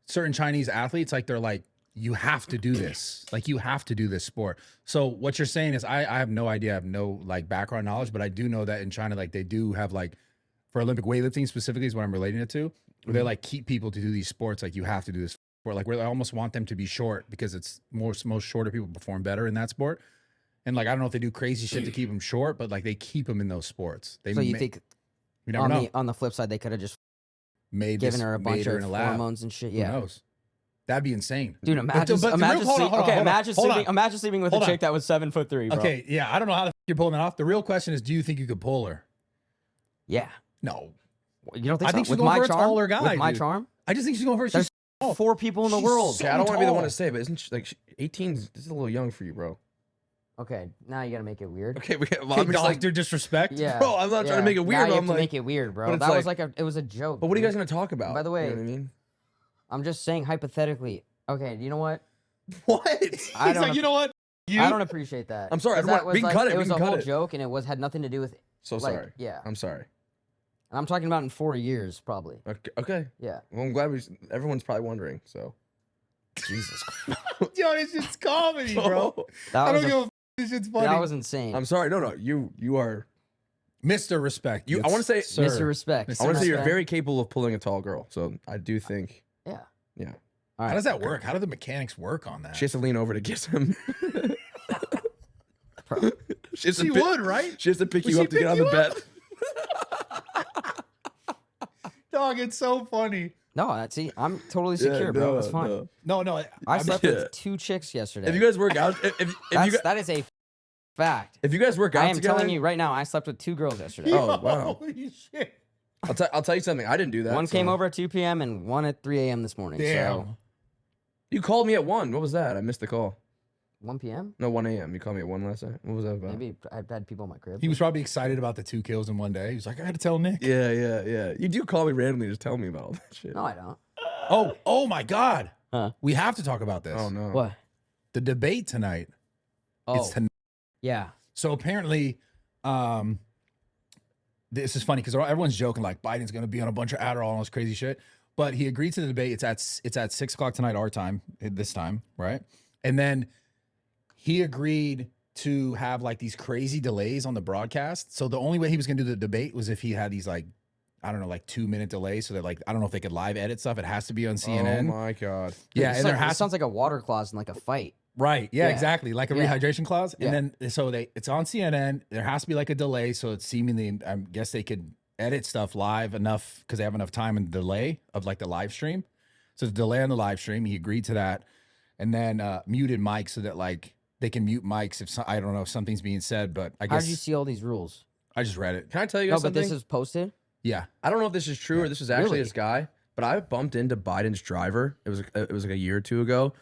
Certain Chinese athletes, like they're like, you have to do this. Like, you have to do this sport. So what you're saying is I have no idea. I have no like background knowledge, but I do know that in China, like they do have like for Olympic weightlifting specifically is what I'm relating it to, where they like keep people to do these sports. Like you have to do this sport. Like where they almost want them to be short because it's most shorter people perform better in that sport. And like, I don't know if they do crazy shit to keep them short, but like they keep them in those sports. They So you think you never on know. on the flip side they could have just Made given this- her a made bunch her of in a lab. hormones and shit? Who Yeah. knows? That'd be insane. Dude, imagine, but the imagine, real- hold on, sleep- hold on, okay, hold on, imagine hold sleeping, on. imagine sleeping with Hold a on. chick that was 7'3", bro. Okay, yeah, I don't know how the you're pulling that off. The real question is, do you think you could pull her? Yeah. No, You don't think I so? think she's With going my for a charm? taller guy, With my dude. charm? I just think she's going for. There's She's 4 people in the She's world. so Okay, I don't want to be the one tall. to say, but isn't she, like 18? This is a little young for you, bro. Okay, now you gotta make it weird. Okay, well, okay, I'm just like, doctor disrespect. Yeah. bro, I'm not trying to make it weird. Now you but have I'm to like, make it weird, bro. but That it's was it was a joke. but what are you dude. guys gonna talk about? By the way- you know what I mean? I'm just saying hypothetically. Okay, you know what? What? I He's don't. like, you know what? You. I don't appreciate that. I'm sorry, I 'Cause don't that want- we was can cut it, It we was can a cut whole it. joke, and it had nothing to do with. So like, sorry. Yeah. I'm sorry. I'm talking about in 4 years, probably. Okay. Yeah. Well, I'm glad everyone's probably wondering. So. Jesus Christ. Yo, this shit's comedy, bro. That I was don't give a this shit's funny. that was insane. I'm sorry. No. You are. Mr. Respect. I want to say, Sir. Mr. Respect. Mr. I want to say you're Respect. very capable of pulling a tall girl. So I do think. Yeah. Yeah. All How right. does that work? How do the mechanics work on that? She has to lean over to kiss him. Bro. She has to She pick- would, right? She has to pick Would you she up to get pick on you the bed. Dog, it's so funny. No, see, I'm totally secure, bro. It's fine. No. I slept Yeah. with 2 chicks yesterday. If you guys work out, that is a fact. if you guys work out I am together, telling you right now, I slept with 2 girls yesterday. Oh, wow. Holy shit. I'll tell you something. I didn't do that. One came so- over at 2 p.m. and one at 3 a.m. this morning. Damn. So You called me at 1. What was that? I missed the call. 1 p.m. No, 1 a.m. You called me at 1 last night. What was that about? Maybe I've had people in my crib. He was probably excited about the 2 kills in one day. He was like, I had to tell Nick. Yeah. You do call me randomly to tell me about all that shit. No, I don't. Oh my God. Huh? We have to talk about this. Oh, no. What? The debate tonight. Oh, It's tonight. yeah. So apparently, this is funny because everyone's joking like Biden's going to be on a bunch of Adderall and all this crazy shit. But he agreed to the debate. It's at 6:00 tonight, our time, this time, right? And then he agreed to have like these crazy delays on the broadcast. So the only way he was going to do the debate was if he had these like, I don't know, like 2-minute delays. So that like, I don't know if they could live edit stuff. It has to be on CNN. Oh, my God. Yeah, It and there sounds- has it sounds like a water clause in like a fight. Right. Yeah, Yeah. exactly. Like a Yeah. rehydration clause. Yeah. And then so it's on CNN. There has to be like a delay. So it's seemingly, I guess they could edit stuff live enough because they have enough time and delay of like the live stream. So the delay on the live stream, he agreed to that. And then muted mics so that like they can mute mics if I don't know if something's being said, but I How guess did you see all these rules? I just read it. Can I tell you No, guys but something? this is posted. Yeah. I don't know if this is true or this is actually Really? this guy, but I bumped into Biden's driver. It was like a year or 2 ago.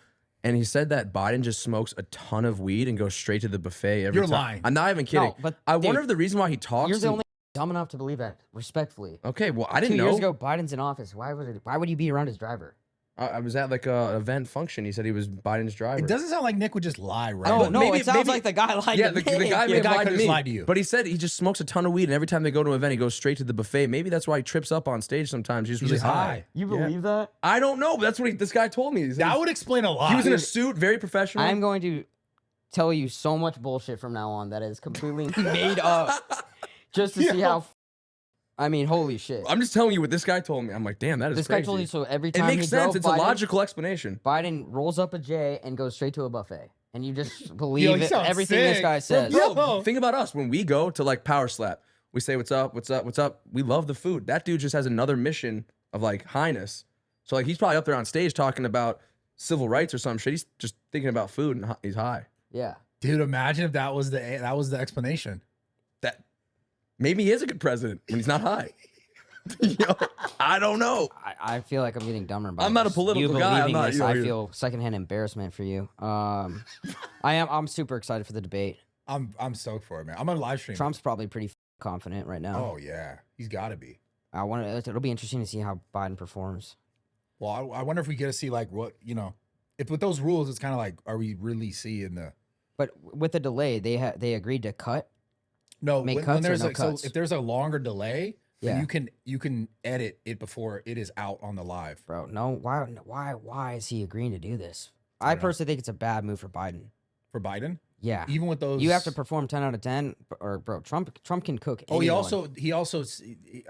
And he said that Biden just smokes a ton of weed and goes straight to the buffet every You're time. lying. I'm not even kidding. No, but I dude, wonder if the reason why he talks. You're the and- only dumb enough to believe that. Respectfully. Okay, well, I 2 didn't know. years ago, Biden's in office. Why would you be around his driver? I was at like a event function. He said he was Biden's driver. It doesn't sound like Nick would just lie, right? Oh but no, maybe- it sounds maybe- like the guy lied Yeah, to the me. guy may The have guy lied to could me. just lie to you. But he said he just smokes a ton of weed, and every time they go to an event, he goes straight to the buffet. Maybe that's why he trips up on stage sometimes. He's He's really just high. You Yeah. believe that? I don't know, but that's what this guy told me. He said That would explain a lot. he was in a suit, very professional. I'm going to tell you so much bullshit from now on that is completely made up, just to see Yo. how. I mean, holy shit! I'm just telling you what this guy told me. I'm like, damn, that is This crazy. guy told you so. Every It time makes he sense. drove It's Biden, a logical explanation. Biden rolls up a J and goes straight to a buffet, and you just believe Yo, he it, sounds everything this sick. guy says. Bro, Bro, think about us when we go to like Power Slap. We say, "What's up? What's up? What's up?" We love the food. That dude just has another mission of like highness. So like he's probably up there on stage talking about civil rights or some shit. He's just thinking about food and he's high. Yeah. Dude, imagine if that was the explanation. That maybe he is a good president when he's not high. Yo, I don't know. I feel like I'm getting dumber. By I'm not a this. political you guy, I'm believing not- this, you know, I you're- feel secondhand embarrassment for you. I'm super excited for the debate. I'm stoked for it, man. I'm gonna live stream. Trump's probably pretty confident right now. Oh yeah, he's got to be. I want to. It'll be interesting to see how Biden performs. Well, I wonder if we get to see like what if with those rules, it's kind of like, are we really seeing the? But with the delay, they agreed to cut. No, Make when cuts or there's no like so cuts? if there's a longer delay, then Yeah. you can edit it before it is out on the live. Bro, no. Why is he agreeing to do this? I don't know. personally think it's a bad move for Biden. For Biden, Yeah. even with those, You have to perform 10 out of 10, or bro, Trump can cook. Oh, anyone. he also.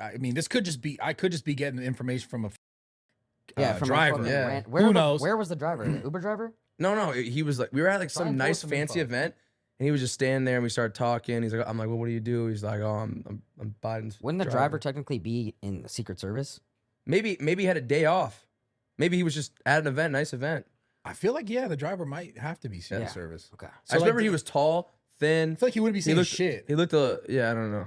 I mean, this could just be. I could just be getting the information from a from a driver. fucking Yeah. rant. Who knows? Where was the driver? The Uber driver? No, he was like, we were at like some Try and nice force some fancy info. event, and he was just standing there, and we started talking. He's like, I'm like, well, what do you do? He's like, oh, I'm Biden's. Wouldn't the driver technically be in the Secret Service? Maybe he had a day off. Maybe he was just at an event, nice event. I feel like the driver might have to be Secret Yeah. Service. Okay. So I just remember like, he was tall, thin. I feel like he wouldn't be He saying looked shit. He looked yeah, I don't know.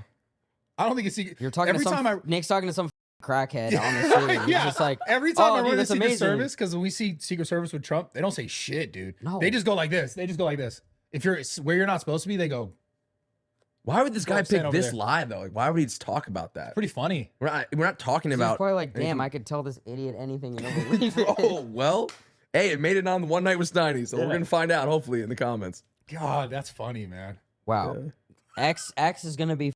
I don't think it's secret. You're talking every to some time I Nick's talking to some crackhead on the street. He's yeah, just like every time "Oh, I dude, run into that's Secret amazing." Service, because when we see Secret Service with Trump, they don't say shit, dude. No. They just go like this. They just go like this. If you're where you're not supposed to be, they go. Why would this Go guy stand pick over this there. lie though? Like, why would he just talk about that? Pretty funny. We're not talking He's about. probably like, damn, anything- I could tell this idiot anything and he'll believe it. Oh well, hey, it made it on the One Night with Steiny, so we're Yeah. gonna find out hopefully in the comments. God, that's funny, man. Wow. X is gonna be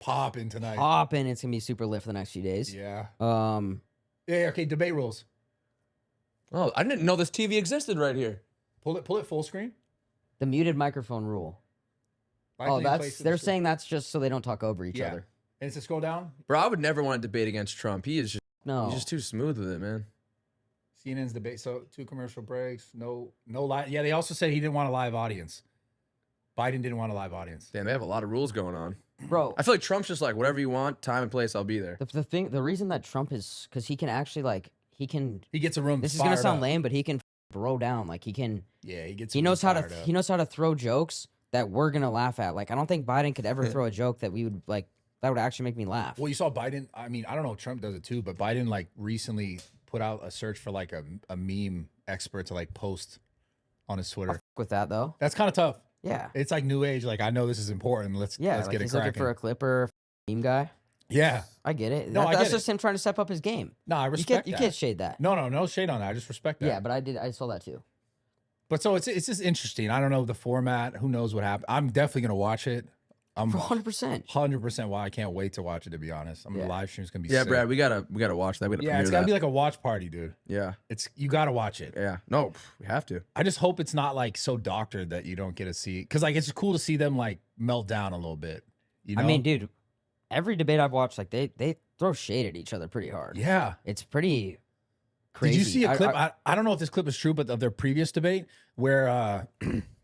popping tonight. Popping. It's gonna be super lit for the next few days. Yeah. Um, Yeah. Okay. Debate rules. Oh, I didn't know this TV existed right here. Pull it full screen. the muted microphone rule. Oh, they're saying that's just so they don't talk over each other. And it's a scroll down. Bro, I would never want to debate against Trump. He's No, just too smooth with it, man. CNN's debate. So 2 commercial breaks. No live. Yeah. They also said he didn't want a live audience. Biden didn't want a live audience. Damn, they have a lot of rules going on. bro. I feel like Trump's just like, whatever you want, time and place, I'll be there. The reason that Trump is because he can actually he He gets a room. This is gonna sound up. lame, but he can throw down. Like he can. Yeah, he gets. He a room knows how to. fired up. He knows how to throw jokes that we're gonna laugh at. Like I don't think Biden could ever throw a joke that we would like. That would actually make me laugh. Well, you saw Biden. I mean, I don't know if Trump does it too, but Biden like recently put out a search for like a meme expert to like post on his Twitter. With that though, That's kind of tough. yeah, It's like new age. Like I know this is important. Let's like get it he's looking cracking. for a clipper meme guy. Yeah. I get it. No, I That's get just him trying to step up his game. No, I You respect can't that. shade that. No shade on that. I just respect that. Yeah, but I saw that too. But so it's just interesting. I don't know the format. Who knows what happened? I'm definitely gonna watch it. I'm 100%. 100% why I can't wait to watch it. To be honest, Yeah. the live stream's gonna be Yeah, sick. Brad, we gotta watch that. We gotta Yeah, premiere it's gotta that. be like a watch party, dude. Yeah, You gotta watch it. yeah. No, we have to. I just hope it's not like so doctored that you don't get to see. Because like it's cool to see them like melt down a little bit. You know? I mean, dude, every debate I've watched, like they throw shade at each other pretty hard. yeah. It's pretty crazy. Did you see a clip? I- I don't know if this clip is true, but of their previous debate where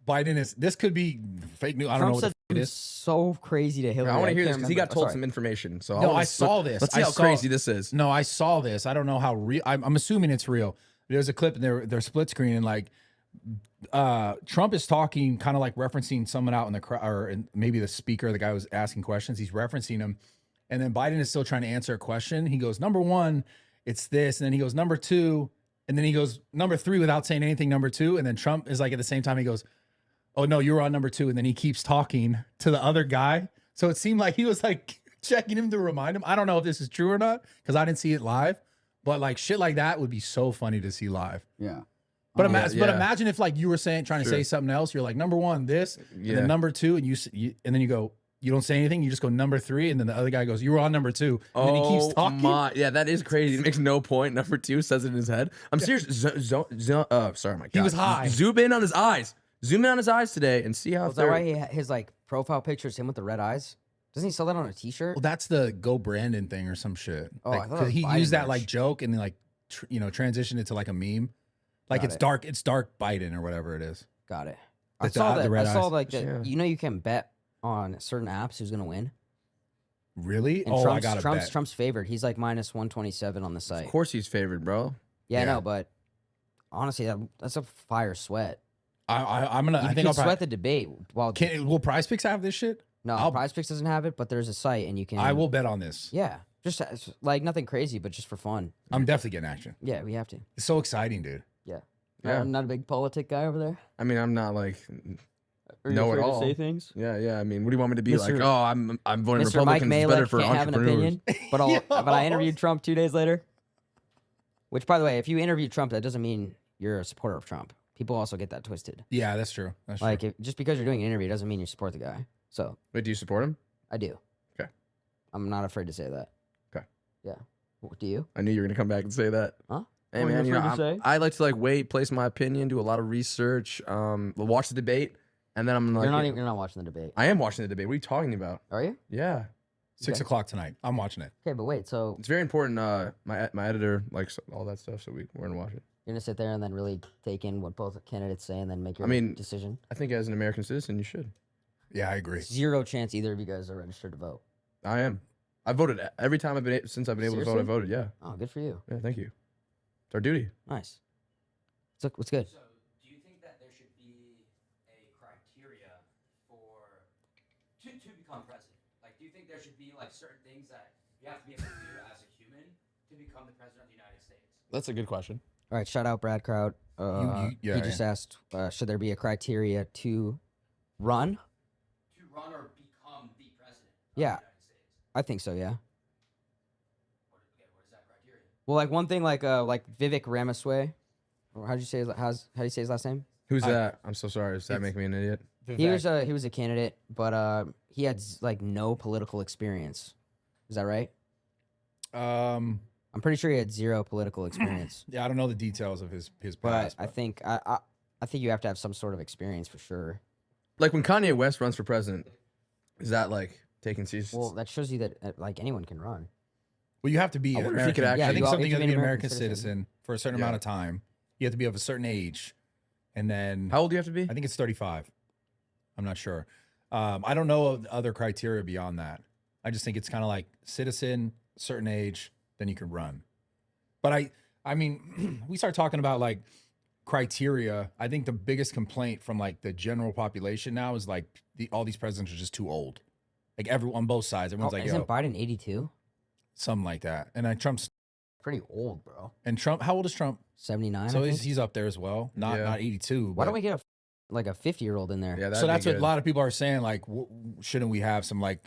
Biden is. This could be fake news. I don't Trump know what the said f- it something is. so crazy to Hillary. I want to hear can't this because he remember. got told Sorry. some information. So No, wanna- I saw this. Let's see I how saw- crazy this is. No, I saw this. I don't know how real. I'm assuming it's real. There's a clip and they're split screen and like Trump is talking, kind of like referencing someone out in the crowd, or maybe the speaker, the guy was asking questions. He's referencing him, and then Biden is still trying to answer a question. He goes, "Number one, it's this," and then he goes, "Number two," and then he goes, "Number three," without saying anything. Number two, and then Trump is like at the same time he goes, "Oh no, you were on number two," and then he keeps talking to the other guy. So it seemed like he was like checking him to remind him. I don't know if this is true or not because I didn't see it live, but like shit like that would be so funny to see live. Yeah. But, yeah. imagine if like you were trying to Sure. say something else. You're like number one, this, and Yeah. then number two, and and then you go, you don't say anything. You just go number three, and then the other guy goes, you were on number two, and then he keeps talking. Yeah, that is crazy. He makes no point. Number two says it in his head. I'm serious. Sorry, my God. He was high. Zoom in on his eyes. Zoom in on his eyes today and see how. Was that why his like profile picture is him with the red eyes? Doesn't he sell that on a T-shirt? Well, that's the Go Brandon thing or some shit. Oh, Like, I thought it 'cause was he Biden used that merch. like joke and then like transitioned it to like a meme. Like Got it's it. dark. It's dark Biden or whatever it is. Got it. The- I saw the that. red I saw eyes. like that. Yeah. You know, you can bet on certain apps who's gonna win. Really? And Oh, I Trump's, got to bet. Trump's favored. He's like minus 127 on the site. Of course he's favored, bro. Yeah, I Yeah. know, but honestly, that's a fire sweat. I'm gonna. You I think can I'll sweat probably. the debate while Will Prize Picks have this shit? no, I'll- Prize Picks doesn't have it, but there's a site and you can. I will bet on this. Yeah, just like nothing crazy, but just for fun. I'm definitely getting action. Yeah, we have to. It's so exciting, dude. Yeah. Yeah. I'm not a big politic guy over there. I mean, I'm not like. Are you Know it afraid all. to say things? Yeah. I mean, what do you want me to be like? Mr. Oh, I'm voting Mr. Mike Republicans. It's better Malek for can't have an entrepreneurs. opinion, but but I interviewed Trump 2 days later. Which, by the way, if you interview Trump, that doesn't mean you're a supporter of Trump. People also get that twisted. Yeah, that's true. That's true. Like, just because you're doing an interview doesn't mean you support the guy. So Wait, do you support him? I do. Okay. I'm not afraid to say that. Okay. Yeah. Do you? I knew you were gonna come back and say that. Huh? Hey What were man, you you know, afraid to say? I like to like wait, place my opinion, do a lot of research, watch the debate, and then I'm like, You're not watching the debate, I am watching the debate. What are you talking about? are you? Yeah, 6 o'clock tonight. I'm watching it. Okay, but wait. So it's very important. My editor likes all that stuff, so we're gonna watch it. you're gonna sit there and then really take in what both candidates say and then make your I mean- decision. I think as an American citizen, you should. Yeah, I agree. Zero chance either of you guys are registered to vote. I am. I voted every time since I've been able to vote. I Seriously? voted. Yeah, Oh, good for you. yeah. Thank you. It's our duty. Nice. What's good? So, do you think that there should be a criteria for to become president? Like, do you think there should be like certain things that you have to be able to do as a human to become the president of the United States? That's a good question. All right, shout out Brad Kraut. yeah, he just asked, should there be a criteria to run? To run or become the president of Yeah. the United States? I think so. Yeah. What is that criteria? Well, like one thing, like Vivek Ramaswamy, or how do you say his last name? Who's that? I'm so sorry. Does that make me an idiot? He was a candidate, but he had like no political experience. Is that right? I'm pretty sure he had zero political experience. Yeah, I don't know the details of his But past. I think I think you have to have some sort of experience for sure. Like when Kanye West runs for president, is that like taking seats? Well, that shows you that like anyone can run. Well, you have to be I an wonder if he could American. actually- I think Yeah, something if you you've have to be been an an American American citizen for a certain Yeah. amount of time. You have to be of a certain age, and then How old do you have to be? I think it's 35. I'm not sure. I don't know of other criteria beyond that. I just think it's kind of like citizen, certain age, then you can run. But I mean, we start talking about like criteria. I think the biggest complaint from like the general population now is like all these presidents are just too old. Like everyone on both sides, everyone's like, Isn't yo, Biden 82? something like that. And then Trump's Pretty old, bro. how old is Trump? 79. So I think. he's up there as well. Not Yeah. not 82. Why but- don't we get like a 50-year-old in there? Yeah, so that's what a lot of people are saying. Like, shouldn't we have some like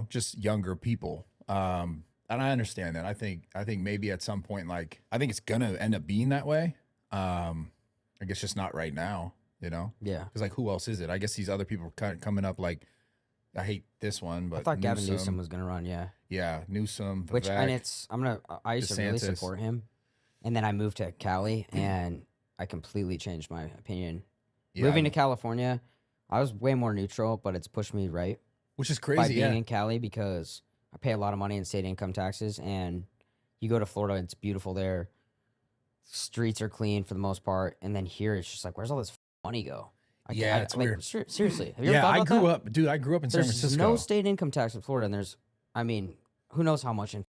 just younger people? And I understand that. I think maybe at some point, like I think it's gonna end up being that way. I guess just not right now. Yeah. Because like who else is it? I guess these other people are kind of coming up. Like I hate this one, but I thought Gavin Newsom was gonna run. Yeah. Yeah, Newsom. Which and Vivek. I used to really DeSantis. support him, and then I moved to Cali, and I completely changed my opinion. Yeah, Moving to California, I was way more neutral, but it's pushed me right which is by crazy. being Yeah, in Cali because I pay a lot of money in state income taxes, and you go to Florida, it's beautiful there. Streets are clean for the most part, and then here it's just like, where's all this money go? Yeah, it's weird. Seriously, have you ever yeah. thought I about grew that? up, dude. I grew up in San There's Francisco. no state income tax in Florida, and there's, I mean, who knows how much in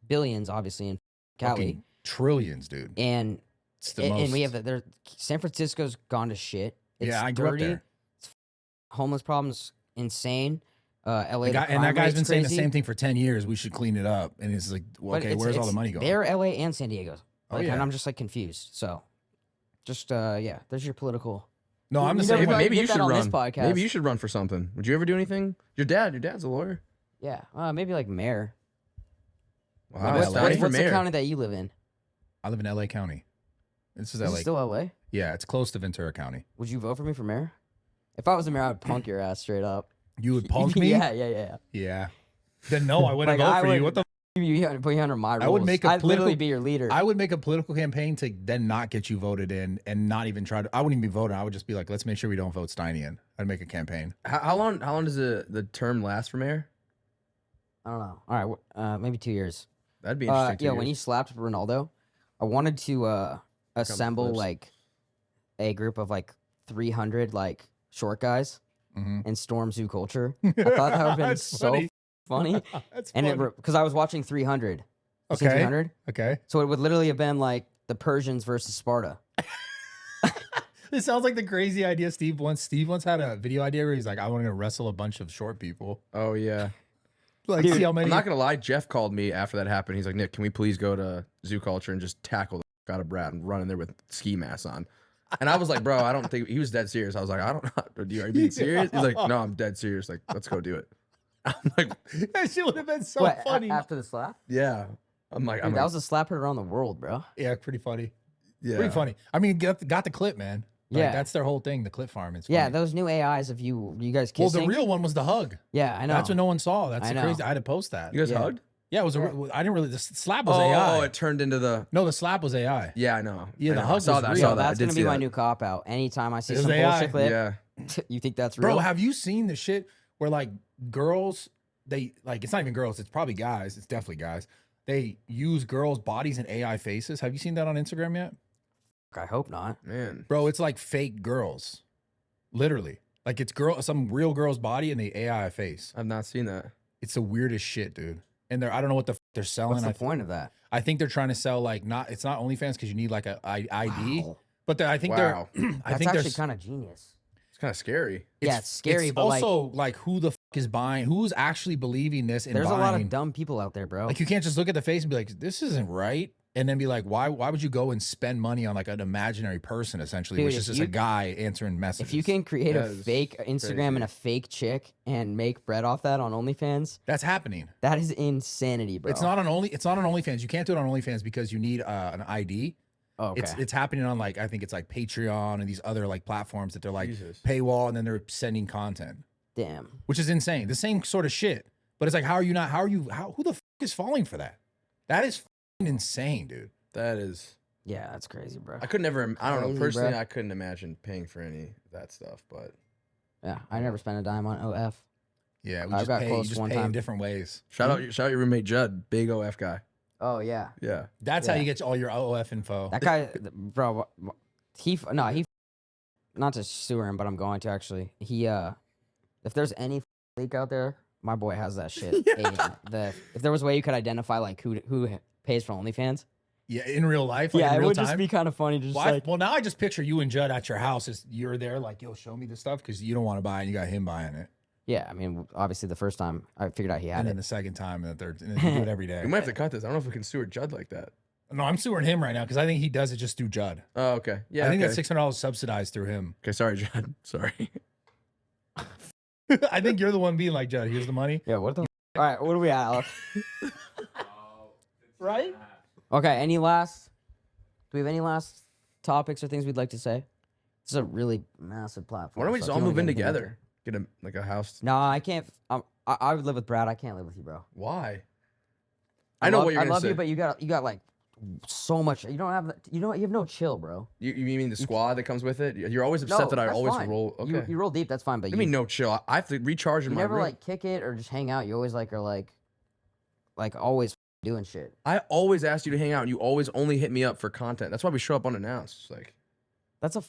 billions, obviously, in Cali, Fucking trillions, dude. and It's the most. and we have there. San Francisco's gone to shit. It's Yeah, I grew up dirty. there. Homeless problems insane. LA, The guy- the and that crime guy's rate's been saying the crazy. same thing for 10 years. We should clean it up. And it's like, well, But okay, where's all the it's- money going? They're LA and San Diego. Oh, Like, yeah. and I'm just like confused. So, just yeah, there's your political. No, I'm the You same never way. thought Maybe you'd you get should that on run. this podcast. Maybe you should run for something. Would you ever do anything? Your dad's a lawyer. Yeah, maybe like mayor. Wow, What's- Steiny what's for What's the mayor. county that you live in? I live in LA County. This is Is LA. it still LA? Yeah, it's close to Ventura County. Would you vote for me for mayor? If I was a mayor, I would punk your ass straight up. You would punk me? Yeah. Yeah. Then no, I wouldn't Like, vote I for would- you. What the? Put you under my rules. I would make a I'd literally political- be your leader. I would make a political campaign to then not get you voted in and not even try to. I wouldn't even be voting. I would just be like, let's make sure we don't vote Steiny in. I'd make a campaign. How long does the term last for mayor? I don't know. All right, maybe 2 years. That'd be interesting. Yeah, 2 when years. you slapped Ronaldo, I wanted to assemble clips. like a group of like 300 like short guys Mm-hmm. and storm zoo culture. I thought that would have been That's so funny. That's And funny. because I was watching 300. You seen Okay. 300? Okay. So it would literally have been like the Persians versus Sparta. This sounds like the crazy idea Steve once had a video idea where he's like, I want to wrestle a bunch of short people. Oh yeah. Like, Dude, see how many. I'm not gonna lie. Jeff called me after that happened. He's like, Nick, can we please go to Zoo Culture and just tackle the out of Brad and run in there with ski masks on? And I was like, bro, I don't think he was dead serious. I was like, I don't know. Are you being serious? He's like, no, I'm dead serious. Like, let's go do it. I'm like, That shit would have been so What, funny. after the slap? yeah. I'm like, Dude, that was a slap heard around the world, bro. Yeah, pretty funny. yeah. Pretty funny. I mean, got the clip, man. Like, Yeah. that's their whole thing. The clip farm. It's Yeah, funny. those new AIs of you guys Well, kissing. the real one was the hug. Yeah, I know. That's what no one saw. That's I the know. crazy. I had to post that. You guys Yeah. hugged? Yeah, it was. I didn't really. The slap was Oh, AI. it turned into the. No, the slap was AI. Yeah, I know. Yeah, I the know. hug I saw was that. I real. saw Yo, that. I that's did gonna see be my that. new cop out. Anytime I see It was some AI. bullshit clip, Yeah. you think that's real? Bro, have you seen the shit where like girls, they like, it's not even girls, it's probably guys. It's definitely guys. They use girls' bodies and AI faces. Have you seen that on Instagram yet? I hope not. Man. Bro, it's like fake girls. Literally. Like it's some real girl's body and the AI face. I've not seen that. It's the weirdest shit, dude. And I don't know what they're selling. What's the point of that? I think they're trying to sell like it's not OnlyFans because you need like a ID. Wow. But I think Wow. they're I That's think actually there's kind of genius. It's kind of scary. Yeah, it's scary, but like, also like who the is buying, who's actually believing this and there's a lot buying. of dumb people out there, bro. Like you can't just look at the face and be like, this isn't right. And then be like, why would you go and spend money on like an imaginary person essentially, Dude, which if is just you- a guy answering messages? if you can create a That is fake Instagram crazy. and a fake chick and make bread off that on OnlyFans, That's happening. that is insanity, bro. It's not on OnlyFans. You can't do it on OnlyFans because you need an ID. Oh, okay. It's happening on like I think it's like Patreon and these other like platforms that they're like Jesus. paywall and then they're sending content, Damn. which is insane. The same sort of shit. But it's like, who the f is falling for that? That is f***ing insane, dude. That is. Yeah, that's crazy, bro. I could never. I don't know. Crazy, Personally, bro. I couldn't imagine paying for any of that stuff. But Yeah, I never spent a dime on OF. Yeah, we I just got pay, close you just one pay in time. different ways. shout out your roommate Judd, big OF guy. Oh yeah, Yeah. That's how Yeah. you get all your OF info. that guy, bro. He not to sewer him, but I'm going to actually. If there's any leak out there, my boy has that shit. If there was a way you could identify like who pays for OnlyFans, Yeah, in real life, like in it real would time. just be kind of funny. Just Well, like, well, now I just picture you and Judd at your house. As you're there, like, yo, show me the stuff because you don't want to buy it. And you got him buying it, yeah. I mean, obviously the first time I figured out he had and it. then the second time, and the third, and then you do it every day. We might have to cut this. I don't know if we can sewer Judd like that. No, I'm suing him right now because I think he does it just through Judd. Oh, okay. Yeah. I think okay. that $600 subsidized through him. Okay, sorry, Judd. Sorry. I think you're the one being like, Judd, here's the money. Yeah. What the? All right. What are we at, Alex? Right? Okay. Any last? Do we have any last topics or things we'd like to say? This is a really massive platform. Why don't we so just if all you wanna move in get anything together? Get a house. No, I can't. I would live with Brad. I can't live with you, bro. Why? I know love, what you're I gonna love say. you, but you got like so much. You don't have. You have no chill, bro. You mean the squad that comes with it? You're always upset that I that's always fine. roll. Okay. You roll deep. That's fine, but I mean, no chill. I have to recharge in you my never room. like kick it or just hang out. You always like are like always doing shit. I always ask you to hang out, and you always only hit me up for content. That's why we show up unannounced. It's like That's a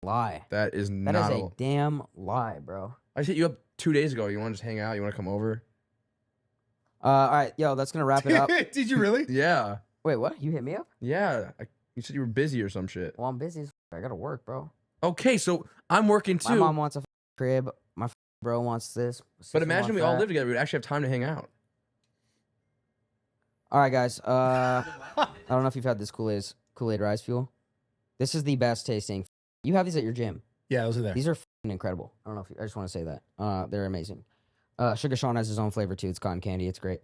lie. that is That not. is a damn lie, bro. I hit you up 2 days ago. You want to just hang out? You want to come over? All right, yo, that's gonna wrap it up. Did you really? Yeah. Wait, what? You hit me up? Yeah. You said you were busy or some shit. Well, I'm busy. I gotta work, bro. Okay, so I'm working My too. mom wants a crib. My bro wants this. But sister imagine wants we all that. live together. We'd actually have time to hang out. All right, guys. I don't know if you've had this Kool-Aid Rise Fuel. This is the best tasting. You have these at your gym. Yeah, those are there. These are incredible. I don't know if I just want to say that. They're amazing. Sugar Sean has his own flavor too. It's cotton candy. It's great.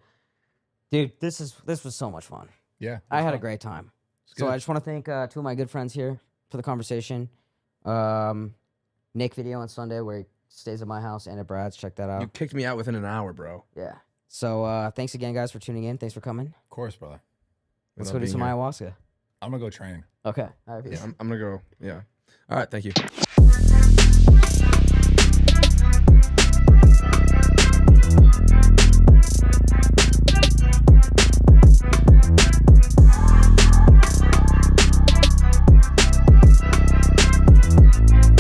Dude, this was so much fun. Yeah, I had a great time. So I just want to thank two of my good friends here for the conversation. Nick video on Sunday where he stays at my house and at Brad's. Check that out. You kicked me out within an hour, bro. Yeah. So thanks again, guys, for tuning in. Thanks for coming. Of course, brother. Let's Love go do being some here. ayahuasca. I'm gonna go train. Okay. All right, peace. Yeah, I'm gonna go. Yeah. All right. Thank you.